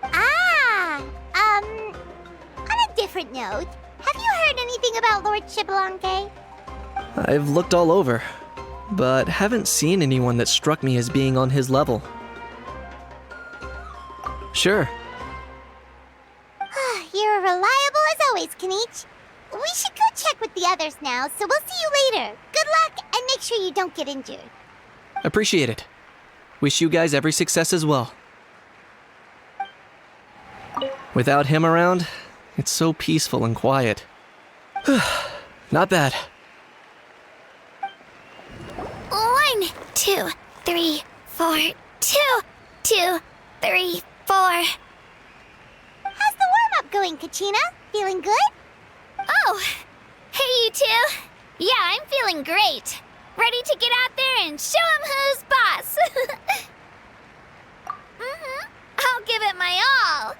On a different note, have you heard anything about Lord Xbalanque? I've looked all over, but haven't seen anyone that struck me as being on his level. Sure. You're reliable as always, Kanich. We should go check with the others now, so we'll see you later. Good luck, and make sure you don't get injured. Appreciate it. Wish you guys every success as well. Without him around, it's so peaceful and quiet. Not bad. 1, 2, 3, 4, 2, 2, 3, 4. How's the warm-up going, Kachina? Feeling good? Oh, hey you two. Yeah, I'm feeling great. Ready to get out there and show 'em who's boss. I'll give it my all.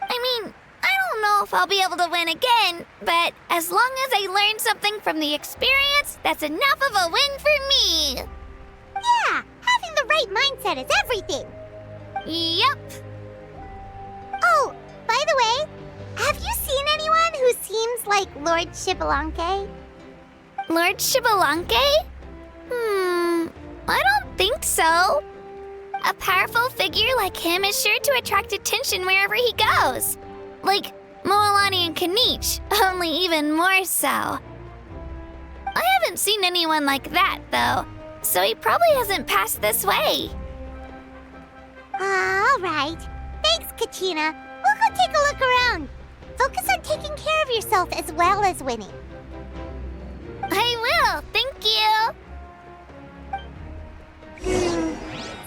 I mean, I don't know if I'll be able to win again, but as long as I learn something from the experience, that's enough of a win for me. Yeah, having the right mindset is everything. Yep. Oh, by the way, have you seen anyone who seems like Lord Xbalanque? Lord Xbalanque? I don't think so. A powerful figure like him is sure to attract attention wherever he goes. Like Moalani and Kanich, only even more so. I haven't seen anyone like that, though, so he probably hasn't passed this way. All right. Thanks, Kachina. We'll go take a look around. Focus on taking care of yourself as well as winning. I will, thank you.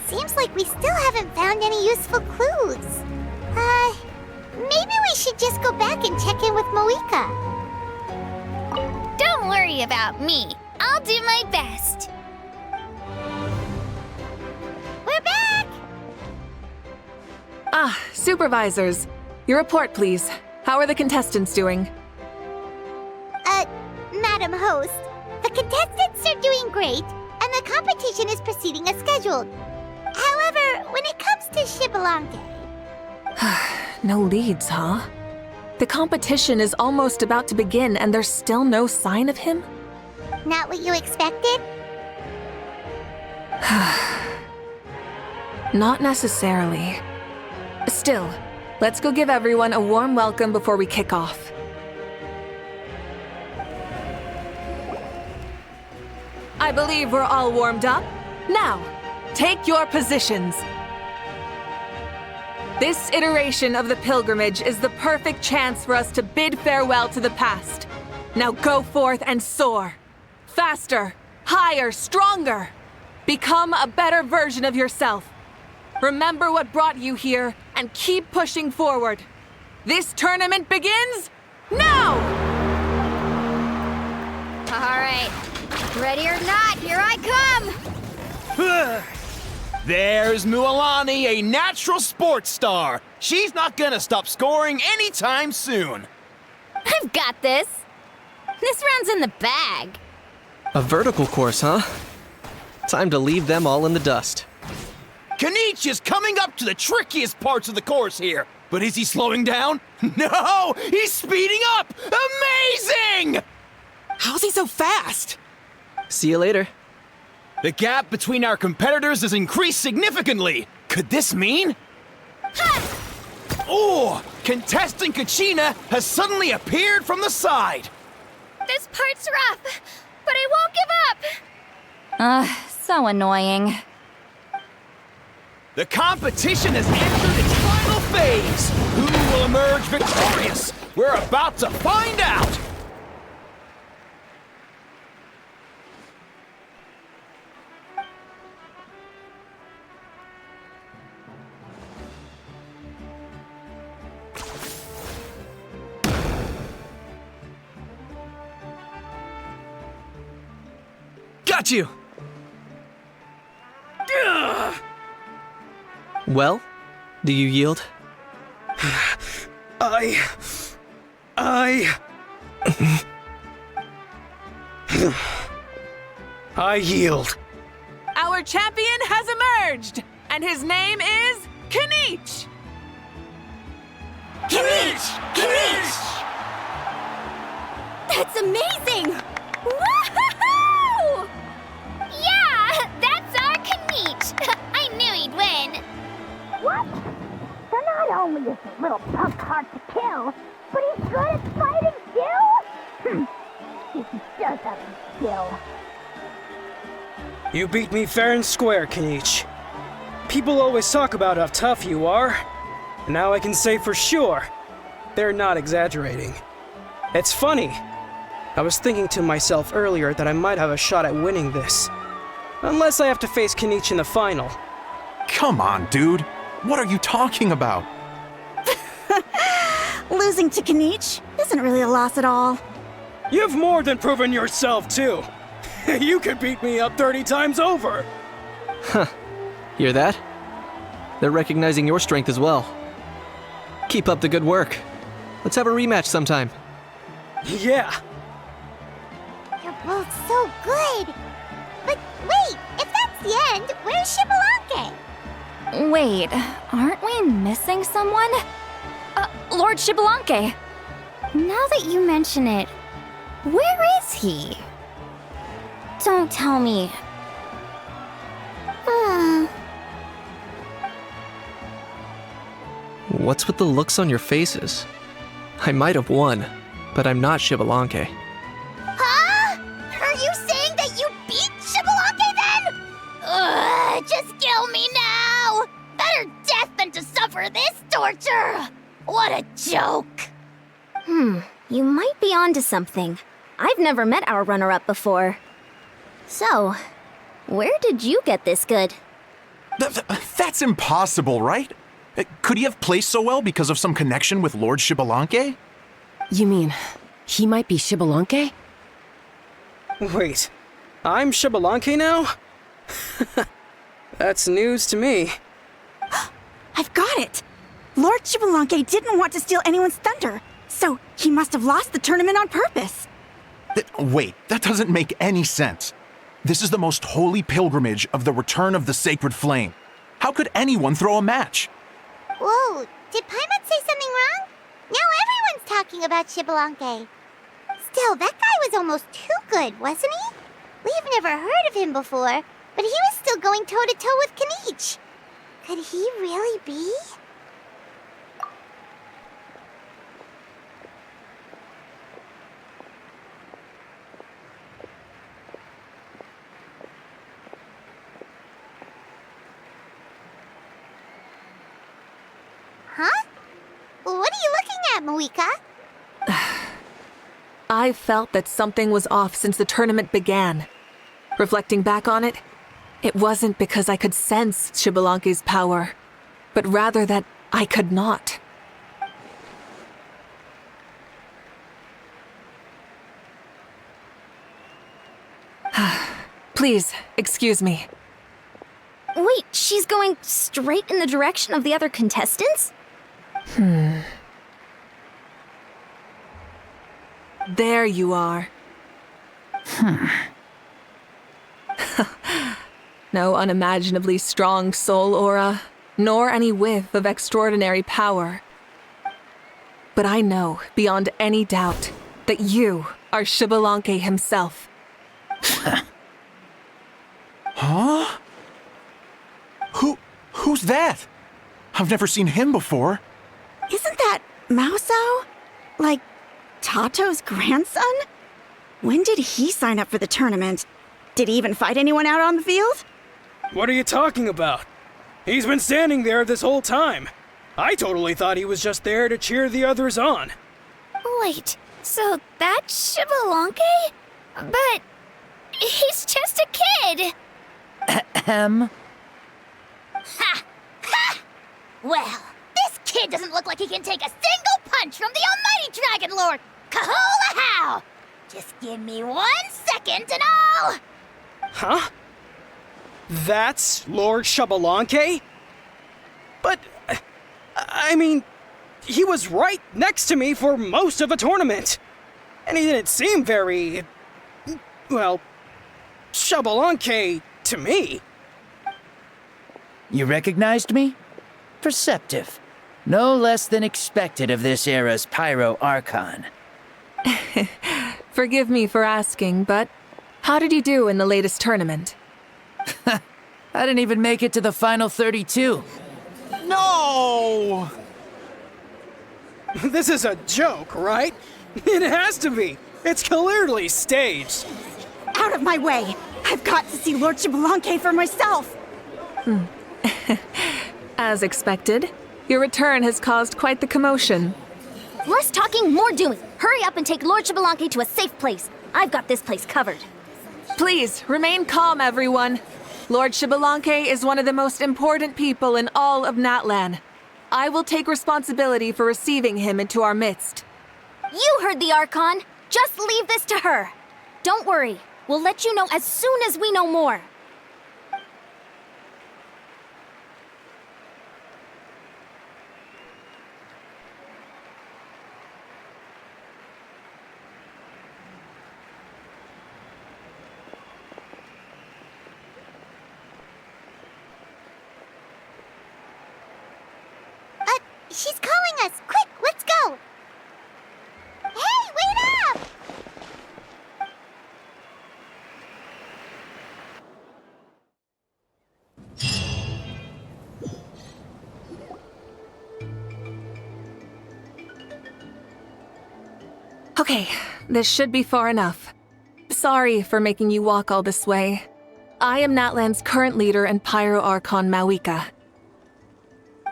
Seems like we still haven't found any useful clues. Maybe we should just go back and check in with Mavuika. Don't worry about me. I'll do my best. We're back! Supervisors. Your report, please. How are the contestants doing? Madam Host, the contestants are doing great, and the competition is proceeding as scheduled. However, when it comes to Xbalanque... No leads, huh? The competition is almost about to begin and there's still no sign of him? Not what you expected? Not necessarily. Still, let's go give everyone a warm welcome before we kick off. I believe we're all warmed up. Now, take your positions. This iteration of the pilgrimage is the perfect chance for us to bid farewell to the past. Now go forth and soar. Faster, higher, stronger. Become a better version of yourself. Remember what brought you here and keep pushing forward. This tournament begins now! All right, Ready or not, here I come! There's Mualani, a natural sports star. She's not gonna stop scoring anytime soon. I've got this. This round's in the bag. A vertical course, huh? Time to leave them all in the dust. Kenichi is coming up to the trickiest parts of the course here. But is he slowing down? No! He's speeding up! Amazing! How's he so fast? See you later. The gap between our competitors has increased significantly. Could this mean? Oh! Contestant Kachina has suddenly appeared from the side. This part's rough, but I won't give up. So annoying. The competition has entered its final phase. Who will emerge victorious? We're about to find out. Got you! Well, do you yield? I yield. Our champion has emerged, and his name is Kenichi! Kenichi! That's amazing! Woohoo! Yeah, that's our Kenichi. I knew he'd win. What? So not only is this little punk hard to kill, but he's good at fighting too? If he does have some skill. You beat me fair and square, Kenichi. People always talk about how tough you are. And now I can say for sure, they're not exaggerating. It's funny. I was thinking to myself earlier that I might have a shot at winning this. Unless I have to face Kenichi in the final. Come on, dude. What are you talking about? Losing to Kenichi isn't really a loss at all. You've more than proven yourself, too. You could beat me up 30 times over. Huh. Hear that? They're recognizing your strength as well. Keep up the good work. Let's have a rematch sometime. Yeah. You're both so good. But wait, if that's the end, where's Xbalanque? Wait, aren't we missing someone? Lord Xbalanque. Now that you mention it, where is he? Don't tell me. What's with the looks on your faces? I might have won, but I'm not Xbalanque. Huh? Are you saying that you beat Xbalanque then? Ugh, just kill me now! Better death than to suffer this torture! What a joke! You might be onto something. I've never met our runner-up before. So, where did you get this good? That's impossible, right? Could he have placed so well because of some connection with Lord Xbalanque? You mean, he might be Xbalanque? Wait, I'm Xbalanque now? That's news to me. I've got it! Lord Xbalanque didn't want to steal anyone's thunder, so he must have lost the tournament on purpose. Wait, that doesn't make any sense. This is the most holy pilgrimage of the return of the sacred flame. How could anyone throw a match? Whoa, did Paimon say something wrong? Now everyone's talking about Xbalanque. Still, that guy was almost too good, wasn't he? We've never heard of him before, but he was still going toe-to-toe with Kenichi. Could he really be? Huh? What are you looking at, Mavuika? I felt that something was off since the tournament began. Reflecting back on it, it wasn't because I could sense Xbalanque's power, but rather that I could not. Please, excuse me. Wait, she's going straight in the direction of the other contestants? There you are. No unimaginably strong soul aura, nor any whiff of extraordinary power. But I know, beyond any doubt, that you are Xbalanque himself. Huh? Who's that? I've never seen him before. Isn't that Mauso? Like, Tato's grandson? When did he sign up for the tournament? Did he even fight anyone out on the field? What are you talking about? He's been standing there this whole time. I totally thought he was just there to cheer the others on. Wait, so that's Xbalanque? But he's just a kid. Ha! Ha! Well, this kid doesn't look like he can take a single punch from the almighty Dragon Lord! Kahola how! Just give me 1 second and I'll... Huh? That's Lord Xbalanque? But, I mean, he was right next to me for most of the tournament. And he didn't seem very, well, Xbalanque to me. You recognized me? Perceptive. No less than expected of this era's Pyro Archon. Forgive me for asking, but how did you do in the latest tournament? I didn't even make it to the final 32. No! This is a joke, right? It has to be. It's clearly staged. Out of my way! I've got to see Lord Xbalanque for myself! As expected, your return has caused quite the commotion. Less talking, more doing. Hurry up and take Lord Xbalanque to a safe place. I've got this place covered. Please, remain calm, everyone. Lord Xbalanque is one of the most important people in all of Natlan. I will take responsibility for receiving him into our midst. You heard the Archon. Just leave this to her. Don't worry. We'll let you know as soon as we know more. She's calling us! Quick, let's go! Hey, wait up! Okay, this should be far enough. Sorry for making you walk all this way. I am Natlan's current leader and Pyro Archon Mavuika.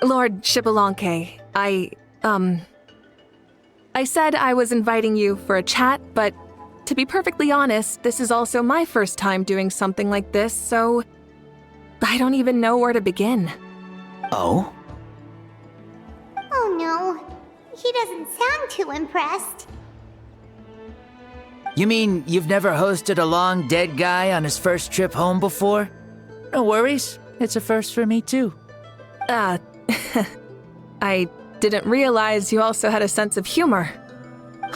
Lord Xbalanque, I said I was inviting you for a chat, but to be perfectly honest, this is also my first time doing something like this, so I don't even know where to begin. Oh? Oh no, he doesn't sound too impressed. You mean you've never hosted a long dead guy on his first trip home before? No worries, it's a first for me too. I didn't realize you also had a sense of humor.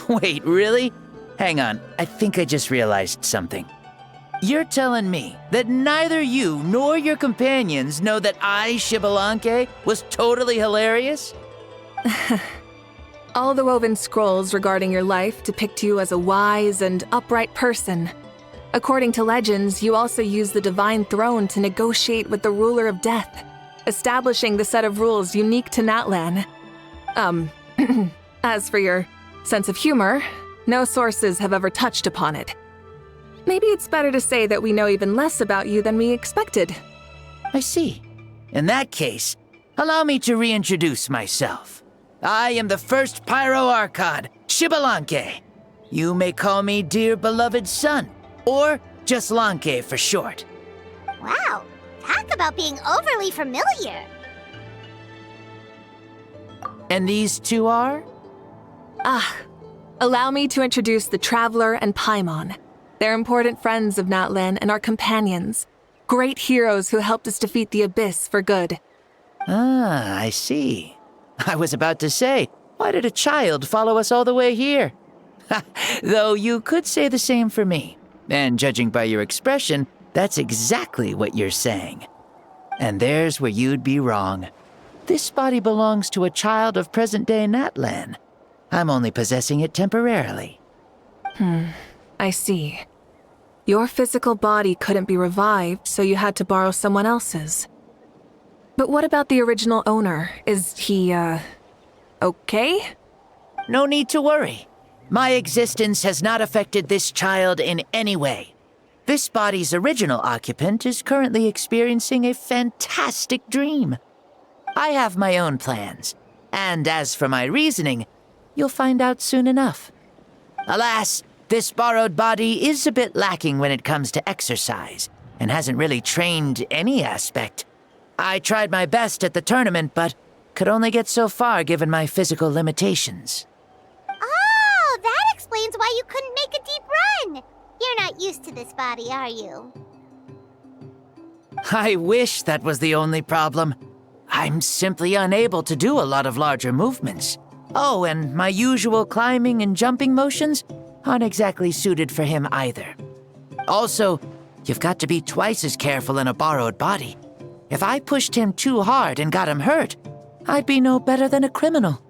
Wait, really? Hang on, I think I just realized something. You're telling me that neither you nor your companions know that I, Xbalanque, was totally hilarious? All the woven scrolls regarding your life depict you as a wise and upright person. According to legends, you also use the Divine Throne to negotiate with the Ruler of Death, establishing the set of rules unique to Natlan. As for your sense of humor, no sources have ever touched upon it. Maybe it's better to say that we know even less about you than we expected. I see. In that case, allow me to reintroduce myself. I am the first Pyro Archon, Xbalanque. You may call me dear beloved son, or just Lanque for short. Wow, talk about being overly familiar. And these two are? Allow me to introduce the Traveler and Paimon. They're important friends of Natlan and our companions. Great heroes who helped us defeat the Abyss for good. Ah, I see. I was about to say, why did a child follow us all the way here? Though you could say the same for me. And judging by your expression, that's exactly what you're saying. And there's where you'd be wrong. This body belongs to a child of present-day Natlan. I'm only possessing it temporarily. I see. Your physical body couldn't be revived, so you had to borrow someone else's. But what about the original owner? Is he, okay? No need to worry. My existence has not affected this child in any way. This body's original occupant is currently experiencing a fantastic dream. I have my own plans, and as for my reasoning, you'll find out soon enough. Alas, this borrowed body is a bit lacking when it comes to exercise, and hasn't really trained any aspect. I tried my best at the tournament, but could only get so far given my physical limitations. Oh, that explains why you couldn't make a deep run. You're not used to this body, are you? I wish that was the only problem. I'm simply unable to do a lot of larger movements. Oh, and my usual climbing and jumping motions aren't exactly suited for him either. Also, you've got to be twice as careful in a borrowed body. If I pushed him too hard and got him hurt, I'd be no better than a criminal.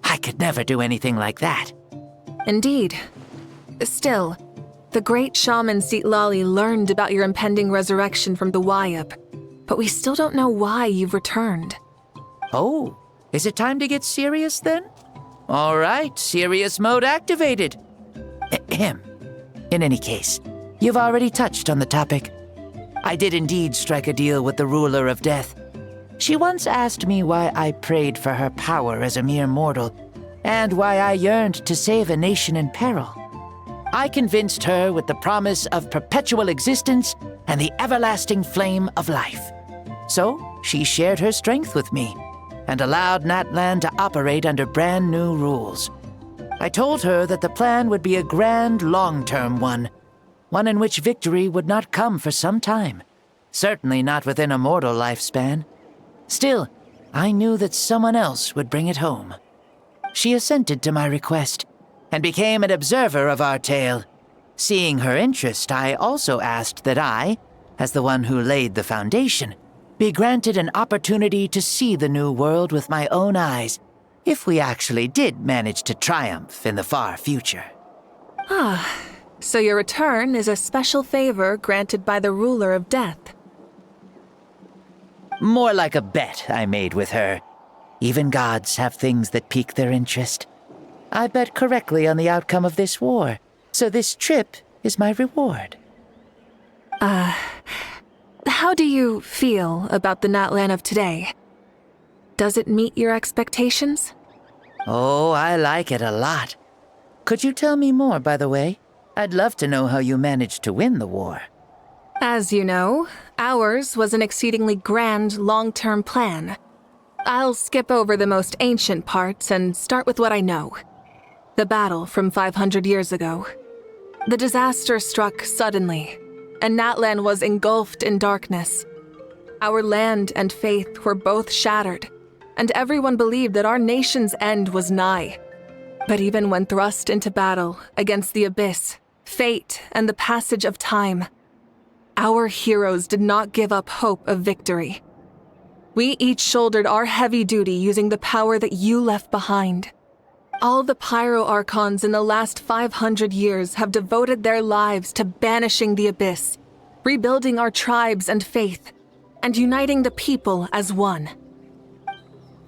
I could never do anything like that. Indeed. Still, the great shaman Sitlali learned about your impending resurrection from the Wayup, but we still don't know why you've returned. Oh, is it time to get serious then? All right, serious mode activated. Ahem. In any case, you've already touched on the topic. I did indeed strike a deal with the ruler of death. She once asked me why I prayed for her power as a mere mortal, and why I yearned to save a nation in peril. I convinced her with the promise of perpetual existence and the everlasting flame of life. So she shared her strength with me, and allowed Natlan to operate under brand new rules. I told her that the plan would be a grand, long-term one in which victory would not come for some time, certainly not within a mortal lifespan. Still, I knew that someone else would bring it home. She assented to my request, and became an observer of our tale. Seeing her interest, I also asked that I, as the one who laid the foundation, be granted an opportunity to see the new world with my own eyes, if we actually did manage to triumph in the far future. Ah, so your return is a special favor granted by the ruler of death. More like a bet I made with her. Even gods have things that pique their interest. I bet correctly on the outcome of this war, so this trip is my reward. How do you feel about the Natlan of today? Does it meet your expectations? Oh, I like it a lot. Could you tell me more, by the way? I'd love to know how you managed to win the war. As you know, ours was an exceedingly grand, long-term plan. I'll skip over the most ancient parts and start with what I know. The battle from 500 years ago. The disaster struck suddenly, and Natlan was engulfed in darkness. Our land and faith were both shattered, and everyone believed that our nation's end was nigh. But even when thrust into battle against the Abyss, fate, and the passage of time, our heroes did not give up hope of victory. We each shouldered our heavy duty using the power that you left behind. All the Pyro Archons in the last 500 years have devoted their lives to banishing the Abyss, rebuilding our tribes and faith, and uniting the people as one.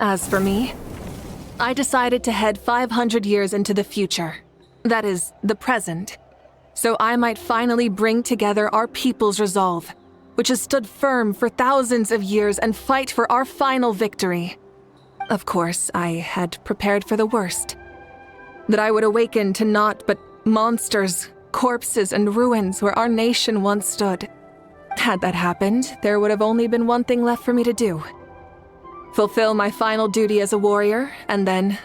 As for me, I decided to head 500 years into the future, that is, the present, so I might finally bring together our people's resolve, which has stood firm for thousands of years, and fight for our final victory. Of course, I had prepared for the worst. That I would awaken to naught but monsters, corpses, and ruins where our nation once stood. Had that happened, there would have only been one thing left for me to do. Fulfill my final duty as a warrior, and then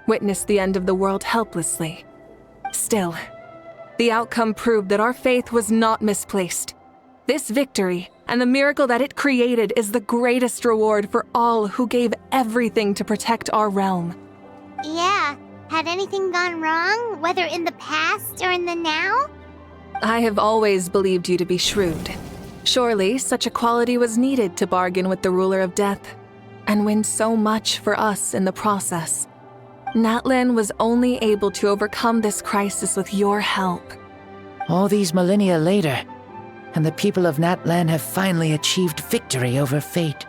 witness the end of the world helplessly. Still, The outcome proved that our faith was not misplaced. This victory and the miracle that it created is the greatest reward for all who gave everything to protect our realm. Yeah, had anything gone wrong, whether in the past or in the now? I have always believed you to be shrewd. Surely, such a quality was needed to bargain with the ruler of death, and win so much for us in the process. Natlan was only able to overcome this crisis with your help. All these millennia later, and the people of Natlan have finally achieved victory over fate.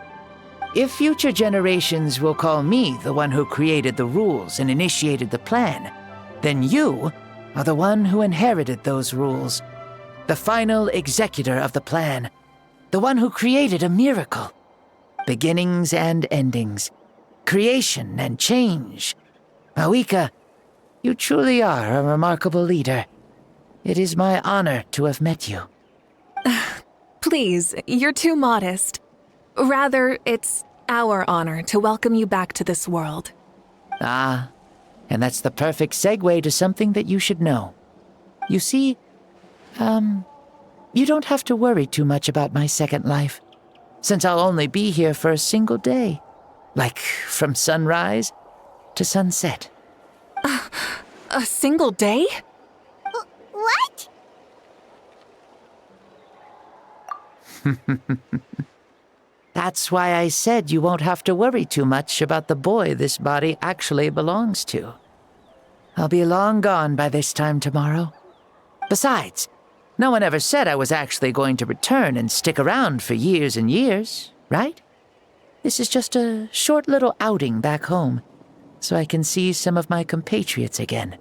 If future generations will call me the one who created the rules and initiated the plan, then you are the one who inherited those rules. The final executor of the plan. The one who created a miracle. Beginnings and endings. Creation and change. Mavuika, you truly are a remarkable leader. It is my honor to have met you. Please, you're too modest. Rather, it's our honor to welcome you back to this world. Ah, and that's the perfect segue to something that you should know. You see, you don't have to worry too much about my second life, since I'll only be here for a single day. Like, from sunrise to sunset. A single day? What? That's why I said you won't have to worry too much about the boy this body actually belongs to. I'll be long gone by this time tomorrow. Besides, no one ever said I was actually going to return and stick around for years and years, right? This is just a short little outing back home, so I can see some of my compatriots again.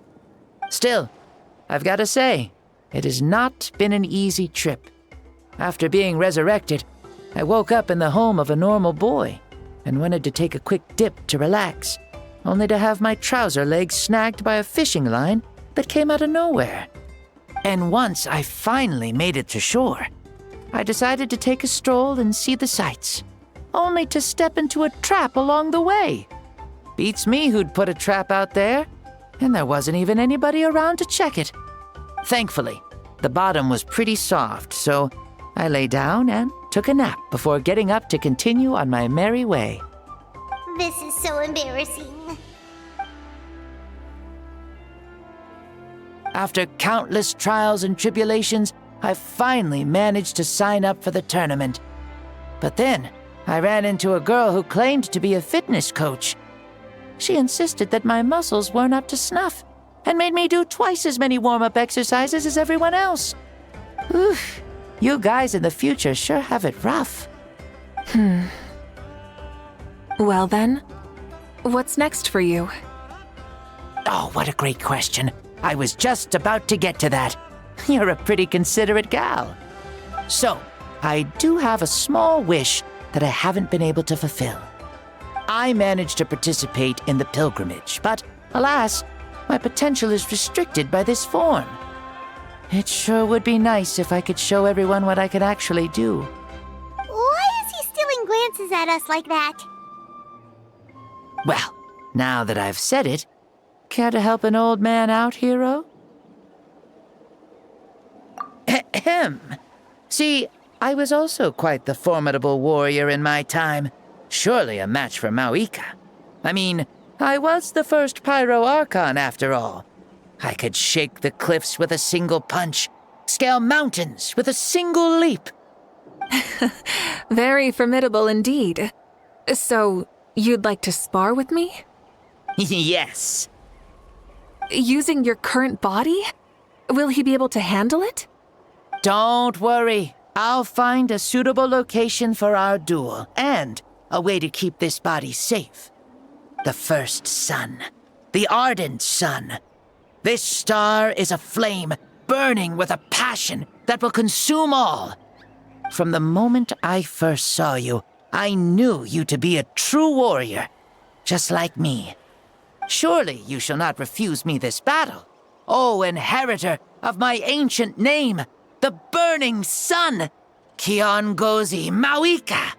Still, I've got to say, it has not been an easy trip. After being resurrected, I woke up in the home of a normal boy and wanted to take a quick dip to relax, only to have my trouser legs snagged by a fishing line that came out of nowhere. And once I finally made it to shore, I decided to take a stroll and see the sights, only to step into a trap along the way. Beats me who'd put a trap out there, and there wasn't even anybody around to check it. Thankfully, the bottom was pretty soft, so I lay down and took a nap before getting up to continue on my merry way. This is so embarrassing. After countless trials and tribulations, I finally managed to sign up for the tournament. But then, I ran into a girl who claimed to be a fitness coach. She insisted that my muscles weren't up to snuff, and made me do twice as many warm-up exercises as everyone else. Oof, you guys in the future sure have it rough. Well then, what's next for you? Oh, what a great question. I was just about to get to that. You're a pretty considerate gal. So, I do have a small wish that I haven't been able to fulfill. I managed to participate in the pilgrimage, but alas, my potential is restricted by this form. It sure would be nice if I could show everyone what I could actually do. Why is he stealing glances at us like that? Well, now that I've said it, care to help an old man out, hero? Ahem. See, I was also quite the formidable warrior in my time. Surely a match for Mavuika. I mean, I was the first Pyro Archon after all. I could shake the cliffs with a single punch, scale mountains with a single leap. Very formidable indeed. So, you'd like to spar with me? Yes. Using your current body? Will he be able to handle it? Don't worry. I'll find a suitable location for our duel, and a way to keep this body safe. The first sun. The ardent sun. This star is a flame, burning with a passion that will consume all. From the moment I first saw you, I knew you to be a true warrior, just like me. Surely you shall not refuse me this battle, O inheritor of my ancient name, the burning sun, Kiongozi Mavuika.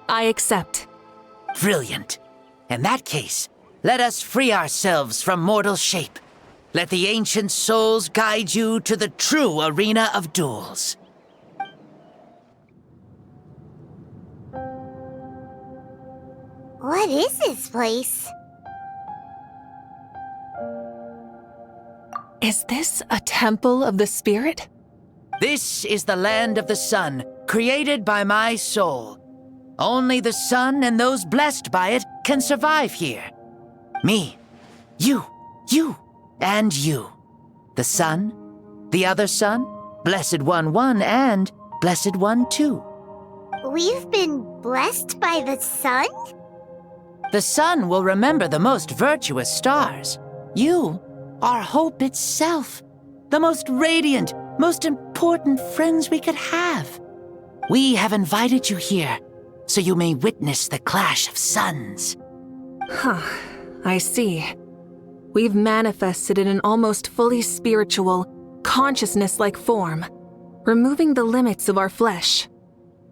I accept. Brilliant. In that case, let us free ourselves from mortal shape. Let the ancient souls guide you to the true arena of duels. What is this place? Is this a temple of the spirit? This is the land of the sun, created by my soul. Only the sun and those blessed by it can survive here. Me, you, and you. The sun, the other sun, Blessed One 1, and Blessed One 2. We've been blessed by the sun? The sun will remember the most virtuous stars. You are hope itself, the most radiant, most important friends we could have. We have invited you here so you may witness the clash of suns. Huh, I see. We've manifested in an almost fully spiritual, consciousness-like form, removing the limits of our flesh.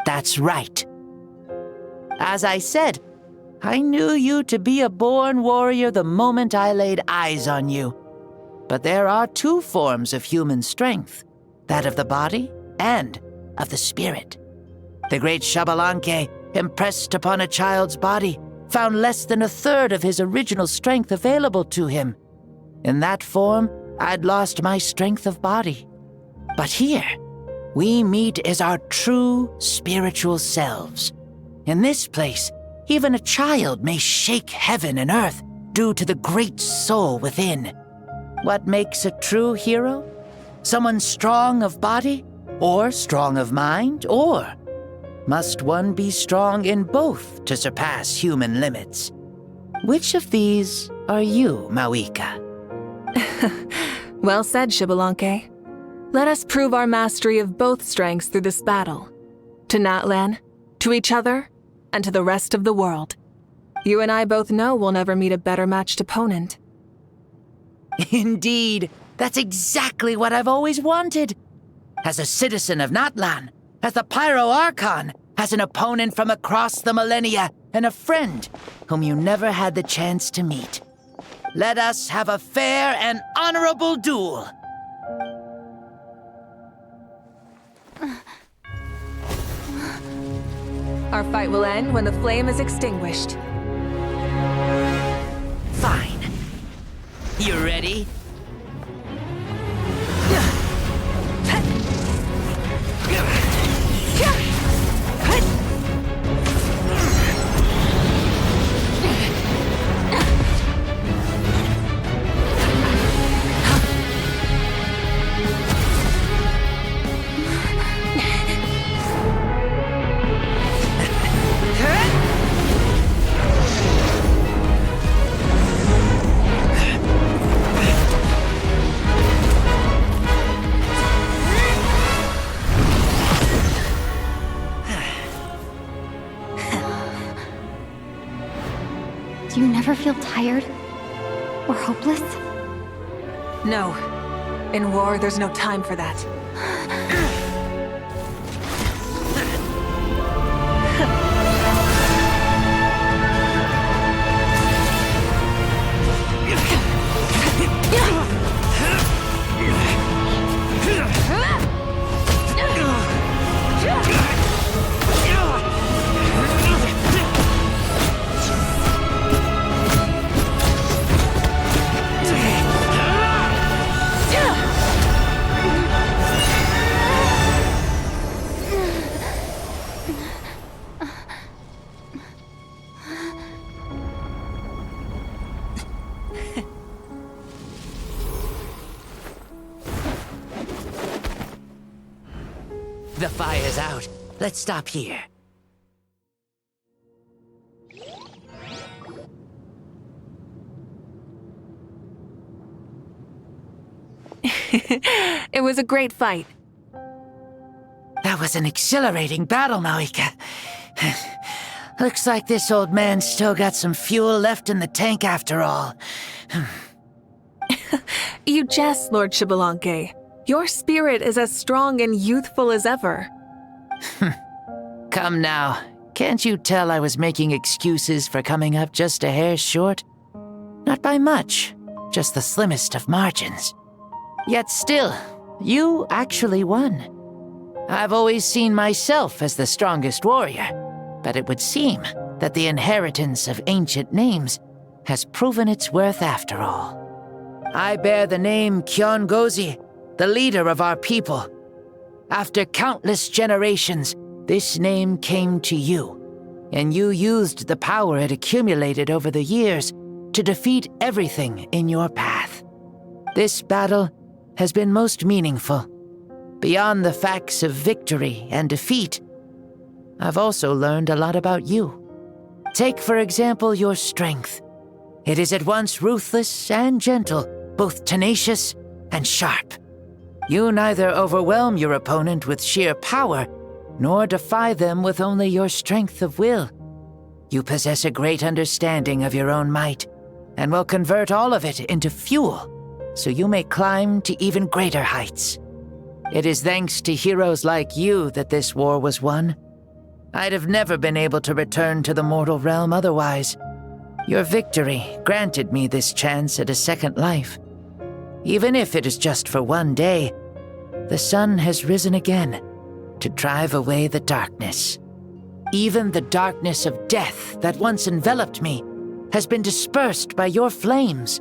That's right. As I said, I knew you to be a born warrior the moment I laid eyes on you. But there are two forms of human strength, that of the body and of the spirit. The great Xbalanque, impressed upon a child's body, found less than a third of his original strength available to him. In that form, I'd lost my strength of body. But here, we meet as our true spiritual selves. In this place, even a child may shake heaven and earth due to the great soul within. What makes a true hero? Someone strong of body, or strong of mind, or must one be strong in both to surpass human limits? Which of these are you, Mavuika? Well said, Xbalanque. Let us prove our mastery of both strengths through this battle. To Natlan, to each other, and to the rest of the world. You and I both know we'll never meet a better matched opponent. Indeed, that's exactly what I've always wanted. As a citizen of Natlan, as the Pyro Archon, as an opponent from across the millennia, and a friend whom you never had the chance to meet. Let us have a fair and honorable duel. Our fight will end when the flame is extinguished. Fine. You ready? Do you never feel tired? Or hopeless? No. In war, there's no time for that. The fire's out. Let's stop here. It was a great fight. That was an exhilarating battle, Mavuika. Looks like this old man's still got some fuel left in the tank after all. You jest, Lord Xbalanque. Your spirit is as strong and youthful as ever. Come now. Can't you tell I was making excuses for coming up just a hair short? Not by much. just the slimmest of margins. Yet still, you actually won. I've always seen myself as the strongest warrior, but it would seem that the inheritance of ancient names has proven its worth after all. I bear the name Kiongozi, the leader of our people. After countless generations, this name came to you, and you used the power it accumulated over the years to defeat everything in your path. This battle has been most meaningful. Beyond the facts of victory and defeat, I've also learned a lot about you. Take, for example, your strength. It is at once ruthless and gentle, both tenacious and sharp. You neither overwhelm your opponent with sheer power, nor defy them with only your strength of will. You possess a great understanding of your own might, and will convert all of it into fuel, so you may climb to even greater heights. It is thanks to heroes like you that this war was won. I'd have never been able to return to the mortal realm otherwise. Your victory granted me this chance at a second life. Even if it is just for one day, the sun has risen again to drive away the darkness. Even the darkness of death that once enveloped me has been dispersed by your flames.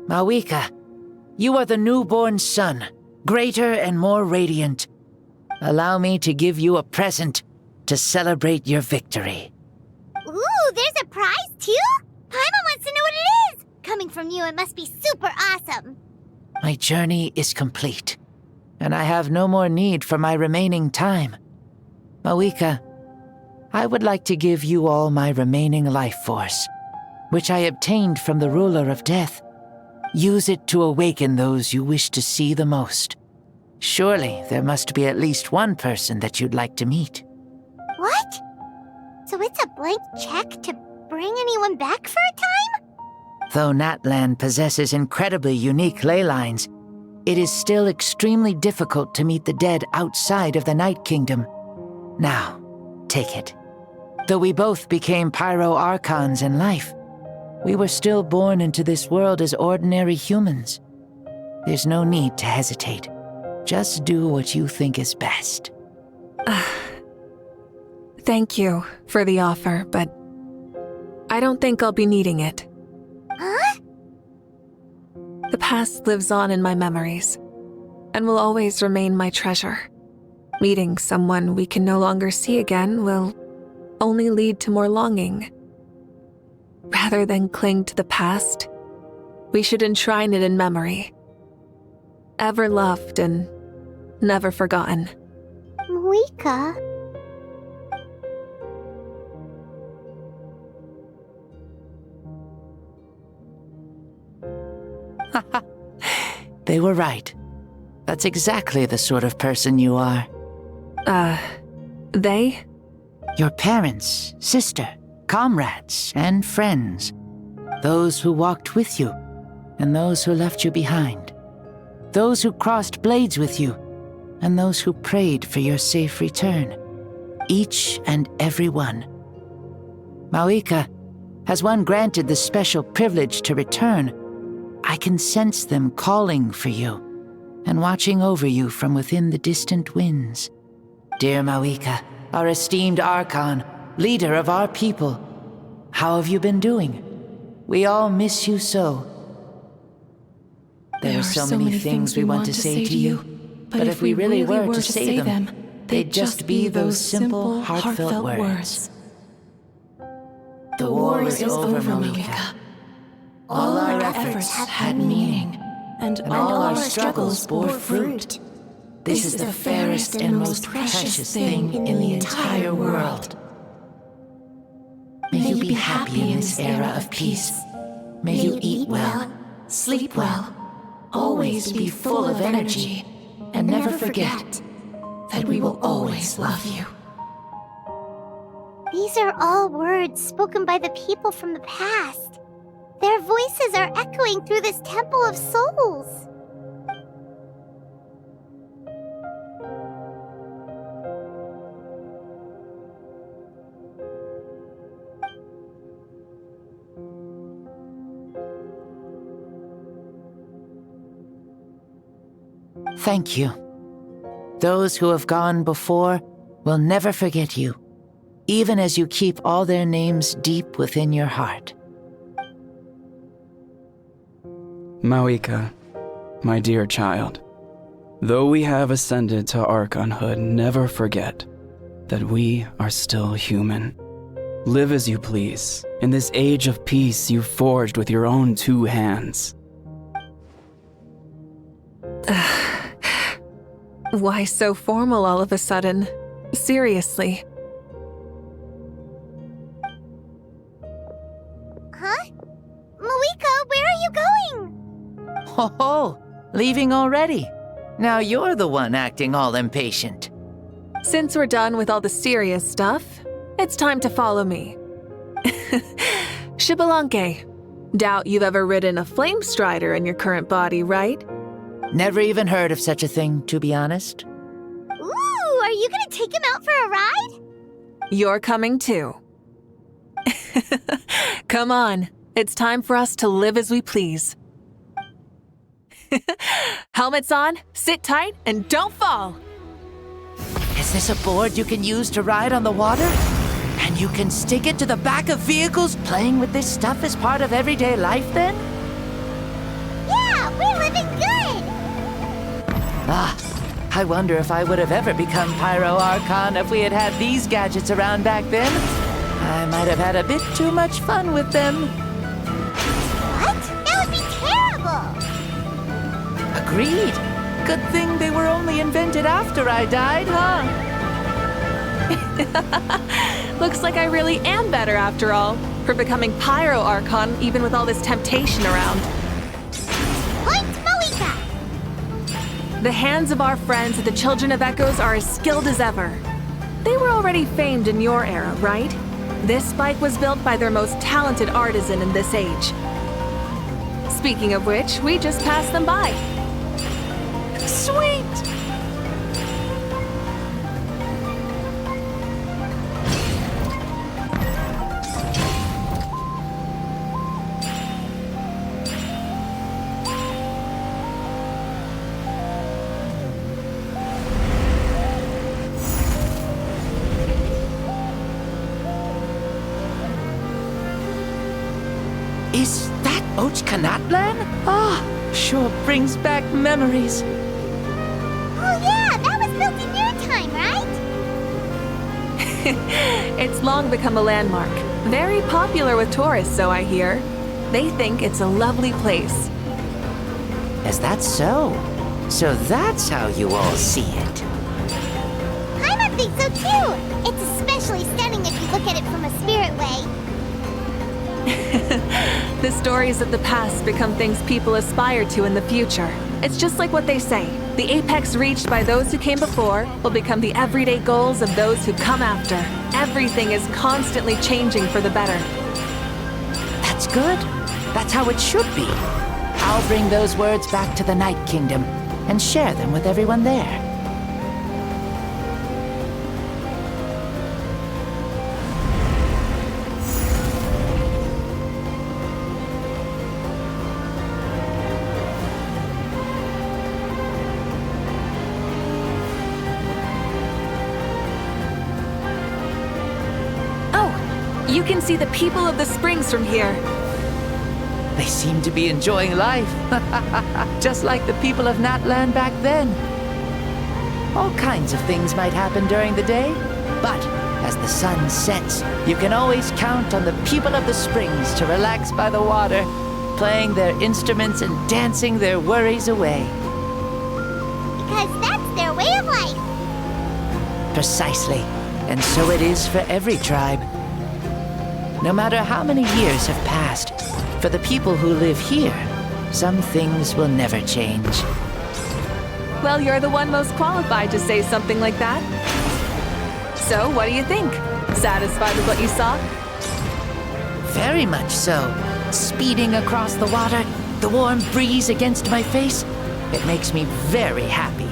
Mavuika, you are the newborn sun, greater and more radiant. Allow me to give you a present to celebrate your victory. Ooh, there's a prize too? Paimon wants to know what it is! Coming from you, it must be super awesome. My journey is complete, and I have no more need for my remaining time. Mavuika, I would like to give you all my remaining life force, which I obtained from the ruler of death. Use it to awaken those you wish to see the most. Surely there must be at least one person that you'd like to meet. What? So it's a blank check to bring anyone back for a time? Though Natlan possesses incredibly unique ley lines, it is still extremely difficult to meet the dead outside of the Night Kingdom. Now, take it. Though we both became Pyro Archons in life, we were still born into this world as ordinary humans. There's no need to hesitate. Just do what you think is best. Thank you for the offer, but I don't think I'll be needing it. Huh? The past lives on in my memories, and will always remain my treasure. Meeting someone we can no longer see again will only lead to more longing. Rather than cling to the past, we should enshrine it in memory. Ever loved and never forgotten. Mavuika? They were right. That's exactly the sort of person you are. They? Your parents, sister, comrades, and friends. Those who walked with you, and those who left you behind. Those who crossed blades with you, and those who prayed for your safe return. Each and every one. Mavuika, has one granted the special privilege to return, I can sense them calling for you, and watching over you from within the distant winds. Dear Mavuika, our esteemed Archon, leader of our people, how have you been doing? We all miss you so. There are so many things we want to say to you, but if we really were to say them, they'd just be those simple, heartfelt words. The war is over, Mavuika. All our efforts had meaning, and all our struggles bore fruit. This is the fairest and most precious thing in the entire world. May you be happy in this era of peace. May you eat well, sleep well, always be full of energy, and never forget that we will always love you. These are all words spoken by the people from the past. Their voices are echoing through this Temple of Souls. Thank you. Those who have gone before will never forget you, even as you keep all their names deep within your heart. Mavuika, my dear child, though we have ascended to Archonhood, never forget that we are still human. Live as you please, in this age of peace you forged with your own 2 hands. Why so formal all of a sudden? Seriously. Huh? Mavuika, where are you going? Ho, leaving already? Now you're the one acting all impatient. Since we're done with all the serious stuff, it's time to follow me. Xbalanque, doubt you've ever ridden a flame strider in your current body, right? Never even heard of such a thing, to be honest. Ooh, are you gonna take him out for a ride? You're coming too. Come on, it's time for us to live as we please. Helmets on, sit tight, and don't fall! Is this a board you can use to ride on the water? And you can stick it to the back of vehicles? Playing with this stuff is part of everyday life, then? Yeah, we're living good! I wonder if I would have ever become Pyro Archon if we had had these gadgets around back then. I might have had a bit too much fun with them. What? That would be terrible! Agreed. Good thing they were only invented after I died, huh? Looks like I really am better after all, for becoming Pyro Archon even with all this temptation around. Point Mavuika! The hands of our friends at the Children of Echoes are as skilled as ever. They were already famed in your era, right? This bike was built by their most talented artisan in this age. Speaking of which, we just passed them by. Sweet! Is that Ochkanatlan? Sure brings back memories. Oh yeah, that was built in your time, right? It's long become a landmark. Very popular with tourists, so I hear. They think it's a lovely place. Is that so? So that's how you all see it. Paimon thinks so too! It's especially stunning if you look at it from a spirit way. The stories of the past become things people aspire to in the future. It's just like what they say. The apex reached by those who came before will become the everyday goals of those who come after. Everything is constantly changing for the better. That's good. That's how it should be. I'll bring those words back to the Night Kingdom and share them with everyone there. You can see the people of the springs from here. They seem to be enjoying life. Just like the people of Natlan back then. All kinds of things might happen during the day, but as the sun sets, you can always count on the people of the springs to relax by the water, playing their instruments and dancing their worries away. Because that's their way of life. Precisely. And so it is for every tribe. No matter how many years have passed, for the people who live here, some things will never change. Well, you're the one most qualified to say something like that. So, what do you think? Satisfied with what you saw? Very much so. Speeding across the water, the warm breeze against my face, it makes me very happy.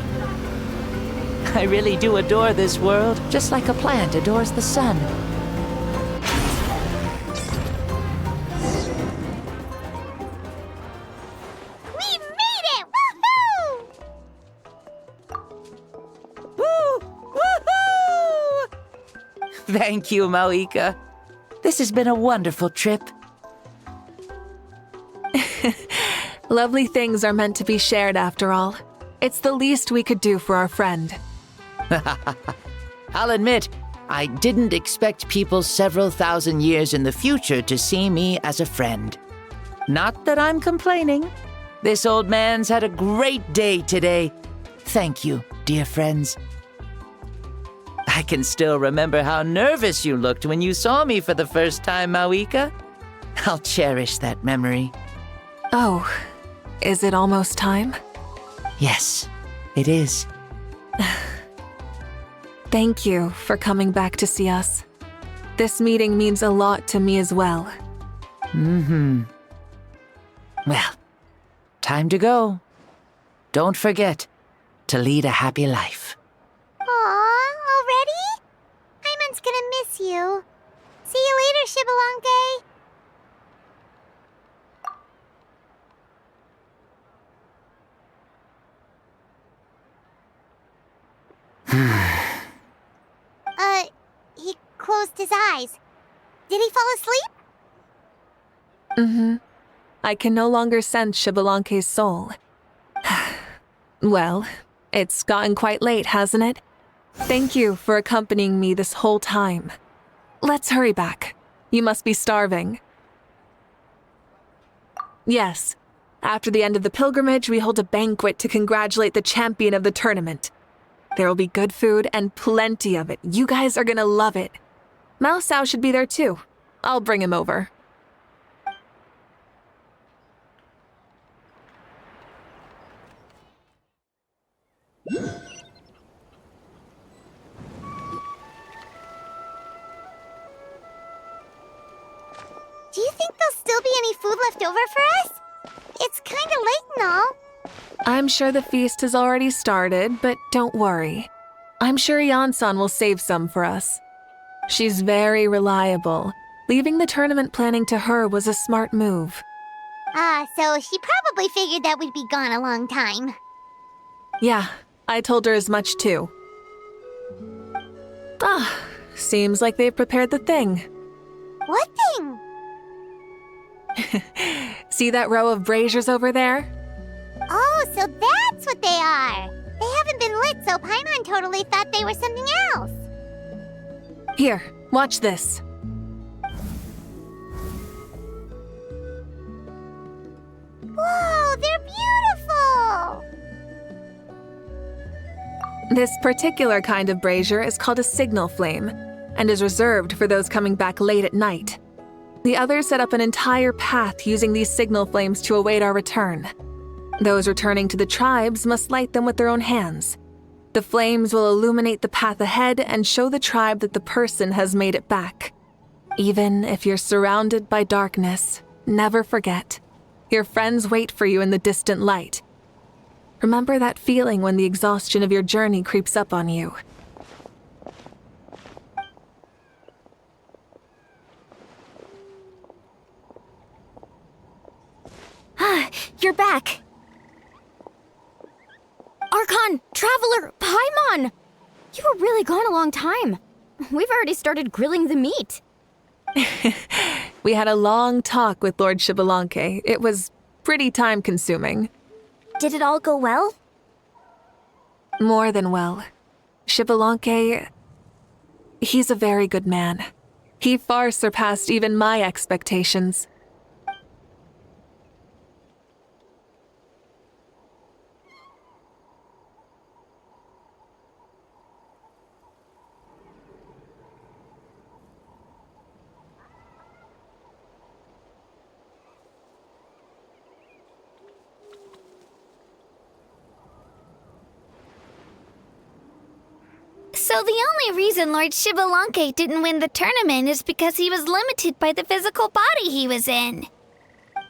I really do adore this world, just like a plant adores the sun. Thank you, Mavuika. This has been a wonderful trip. Lovely things are meant to be shared after all. It's the least we could do for our friend. I'll admit, I didn't expect people several thousand years in the future to see me as a friend. Not that I'm complaining. This old man's had a great day today. Thank you, dear friends. I can still remember how nervous you looked when you saw me for the first time, Mavuika. I'll cherish that memory. Oh, is it almost time? Yes, it is. Thank you for coming back to see us. This meeting means a lot to me as well. Well, time to go. Don't forget to lead a happy life. Aw, already? Paimon's gonna miss you. See you later, Xbalanque. He closed his eyes. Did he fall asleep? I can no longer sense Xbalanque's soul. Well, it's gotten quite late, hasn't it? Thank you for accompanying me this whole time. Let's hurry back. You must be starving. Yes. After the end of the pilgrimage, we hold a banquet to congratulate the champion of the tournament. There will be good food and plenty of it. You guys are gonna love it. Mao Sao should be there too. I'll bring him over. Do you think there'll still be any food left over for us? It's kinda late and all. I'm sure the feast has already started, but don't worry. I'm sure Yan-san will save some for us. She's very reliable. Leaving the tournament planning to her was a smart move. So she probably figured that we'd be gone a long time. Yeah, I told her as much too. Seems like they've prepared the thing. What thing? See that row of braziers over there? Oh, so that's what they are. They haven't been lit, so Paimon totally thought they were something else. Here, watch this. Whoa, they're beautiful! This particular kind of brazier is called a signal flame, and is reserved for those coming back late at night. The others set up an entire path using these signal flames to await our return. Those returning to the tribes must light them with their own hands. The flames will illuminate the path ahead and show the tribe that the person has made it back. Even if you're surrounded by darkness, never forget. Your friends wait for you in the distant light. Remember that feeling when the exhaustion of your journey creeps up on you. You're back! Archon! Traveler! Paimon! You were really gone a long time. We've already started grilling the meat. We had a long talk with Lord Xbalanque. It was pretty time-consuming. Did it all go well? More than well. Xbalanque, he's a very good man. He far surpassed even my expectations. So the only reason Lord Xbalanque didn't win the tournament is because he was limited by the physical body he was in.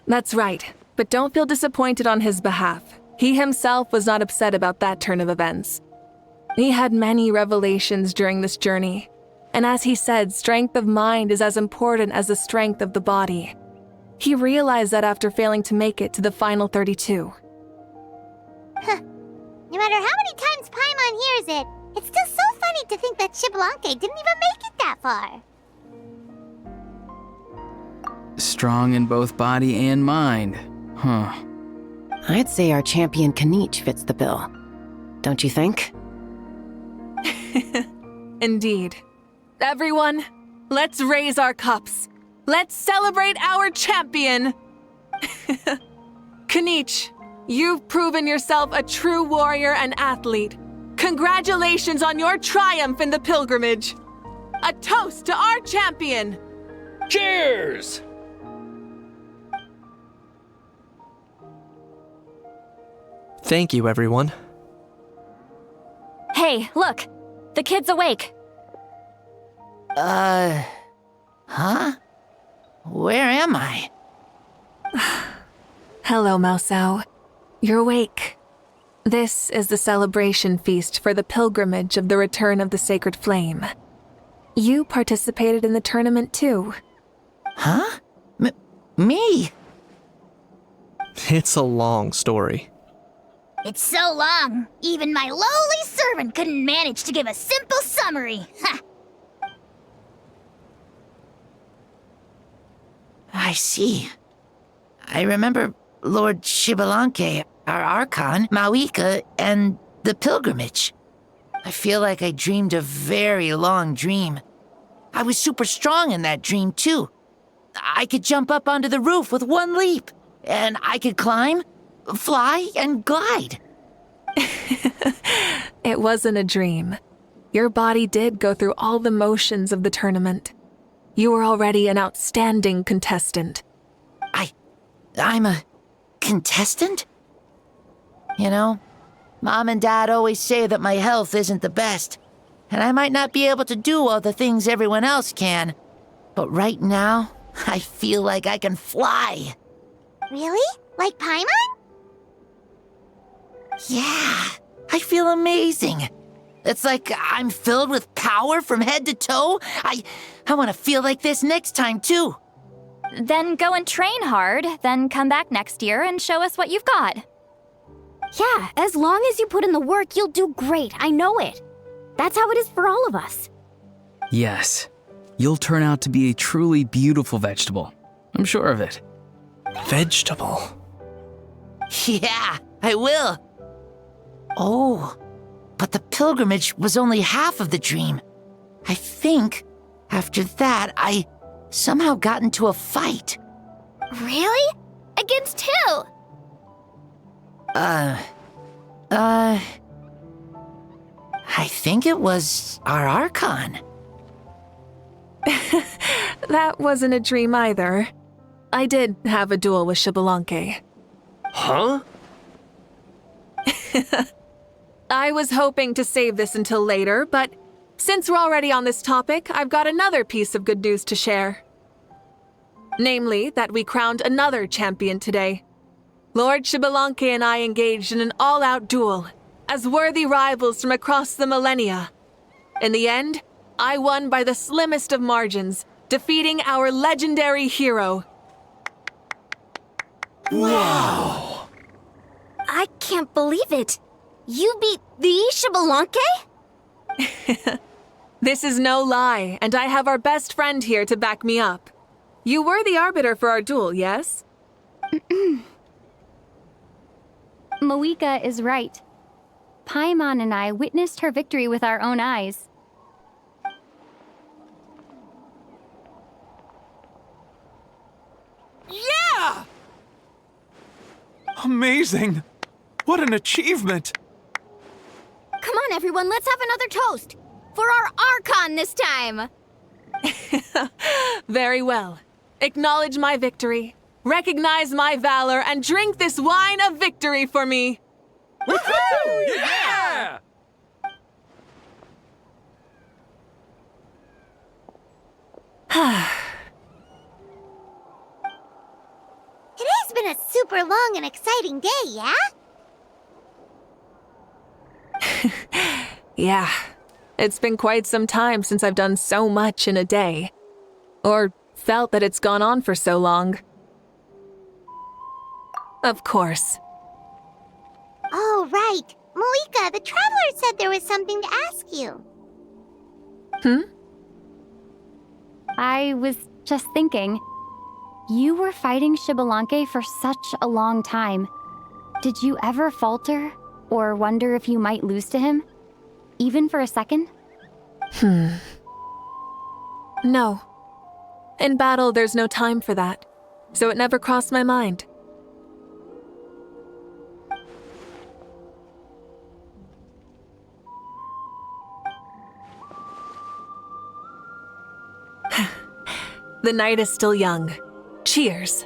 That's right, but don't feel disappointed on his behalf. He himself was not upset about that turn of events. He had many revelations during this journey, and as he said, strength of mind is as important as the strength of the body. He realized that after failing to make it to the final 32. No matter how many times Paimon hears it, It's still so funny to think that Xbalanque didn't even make it that far. Strong in both body and mind. Huh. I'd say our champion Kanich fits the bill. Don't you think? Indeed. Everyone, let's raise our cups. Let's celebrate our champion! Kanich, you've proven yourself a true warrior and athlete. Congratulations on your triumph in the pilgrimage. A toast to our champion! Cheers! Thank you, everyone. Hey, look! The kid's awake. Huh? Where am I? Hello, Mausau. You're awake. This is the celebration feast for the pilgrimage of the return of the sacred flame. You participated in the tournament too. Huh? Me? It's a long story. It's so long, even my lowly servant couldn't manage to give a simple summary. Ha! I see. I remember Lord Xbalanque, our Archon, Mavuika, and the pilgrimage. I feel like I dreamed a very long dream. I was super strong in that dream, too. I could jump up onto the roof with one leap, and I could climb, fly, and glide. It wasn't a dream. Your body did go through all the motions of the tournament. You were already an outstanding contestant. I'm a contestant? You know, Mom and Dad always say that my health isn't the best, and I might not be able to do all the things everyone else can. But right now, I feel like I can fly. Really? Like Paimon? Yeah, I feel amazing. It's like I'm filled with power from head to toe. I want to feel like this next time, too. Then go and train hard, then come back next year and show us what you've got. Yeah, as long as you put in the work, you'll do great. I know it. That's how it is for all of us. Yes. You'll turn out to be a truly beautiful vegetable. I'm sure of it. Vegetable? Yeah, I will. Oh, but the pilgrimage was only half of the dream. I think after that, I somehow got into a fight. Really? Against who? I think it was our Archon. That wasn't a dream either. I did have a duel with Xbalanque. Huh? I was hoping to save this until later, but since we're already on this topic, I've got another piece of good news to share. Namely, that we crowned another champion today. Lord Xbalanque and I engaged in an all-out duel, as worthy rivals from across the millennia. In the end, I won by the slimmest of margins, defeating our legendary hero. Wow! I can't believe it. You beat the Xbalanque? This is no lie, and I have our best friend here to back me up. You were the arbiter for our duel, yes? Mavuika is right. Paimon and I witnessed her victory with our own eyes. Yeah! Amazing! What an achievement! Come on, everyone, let's have another toast. For our Archon this time. Very well. Acknowledge my victory, recognize my valor, and drink this wine of victory for me. Woohoo! Yeah! Today's been a super long and exciting day, yeah? Yeah, it's been quite some time since I've done so much in a day. Or felt that it's gone on for so long. Of course. Oh, right. Mavuika, the Traveler said there was something to ask you. I was just thinking. You were fighting Xbalanque for such a long time. Did you ever falter? Or wonder if you might lose to him? Even for a second? No. In battle, there's no time for that, so it never crossed my mind. The night is still young. Cheers.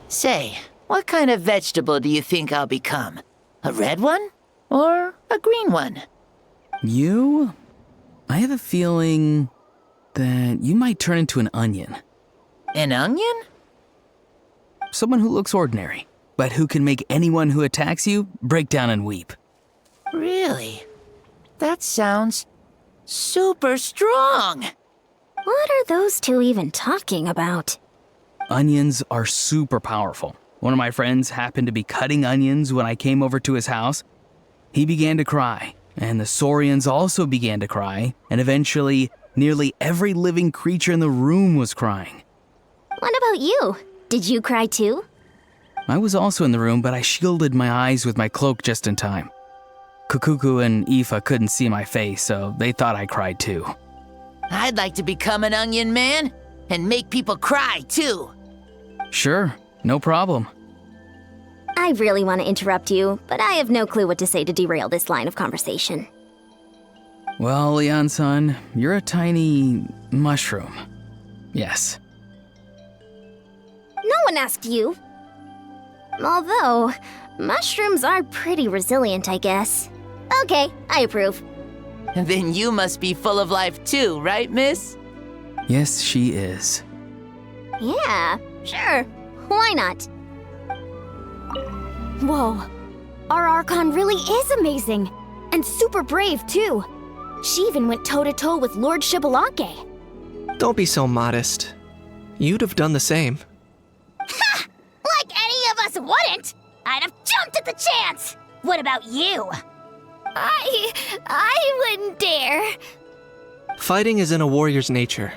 Say, what kind of vegetable do you think I'll become? A red one? Or a green one? You? I have a feeling that you might turn into an onion. An onion? Someone who looks ordinary, but who can make anyone who attacks you break down and weep. Really? That sounds super strong. What are those two even talking about? Onions are super powerful. One of my friends happened to be cutting onions when I came over to his house. He began to cry, and the Saurians also began to cry, and eventually, nearly every living creature in the room was crying. What about you? Did you cry too? I was also in the room, but I shielded my eyes with my cloak just in time. Kukuku and Aoife couldn't see my face, so they thought I cried too. I'd like to become an onion man and make people cry too. Sure, no problem. I really want to interrupt you, but I have no clue what to say to derail this line of conversation. Well, Leon-san, you're a tiny mushroom. Yes. No one asked you. Although, mushrooms are pretty resilient, I guess. Okay, I approve. Then you must be full of life too, right, miss? Yes, she is. Yeah, sure. Why not? Whoa. Our Archon really is amazing. And super brave, too. She even went toe-to-toe with Lord Xbalanque. Don't be so modest. You'd have done the same. Ha! Like any of us wouldn't! I'd have jumped at the chance! What about you? I wouldn't dare. Fighting is in a warrior's nature.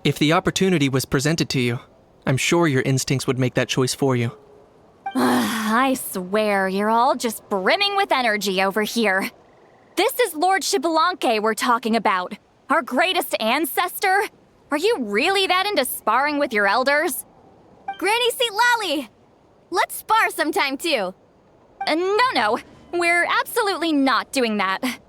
If the opportunity was presented to you, I'm sure your instincts would make that choice for you. I swear, you're all just brimming with energy over here. This is Lord Xbalanque we're talking about. Our greatest ancestor? Are you really that into sparring with your elders? Granny Seatlali! Let's spar sometime too. No. We're absolutely not doing that.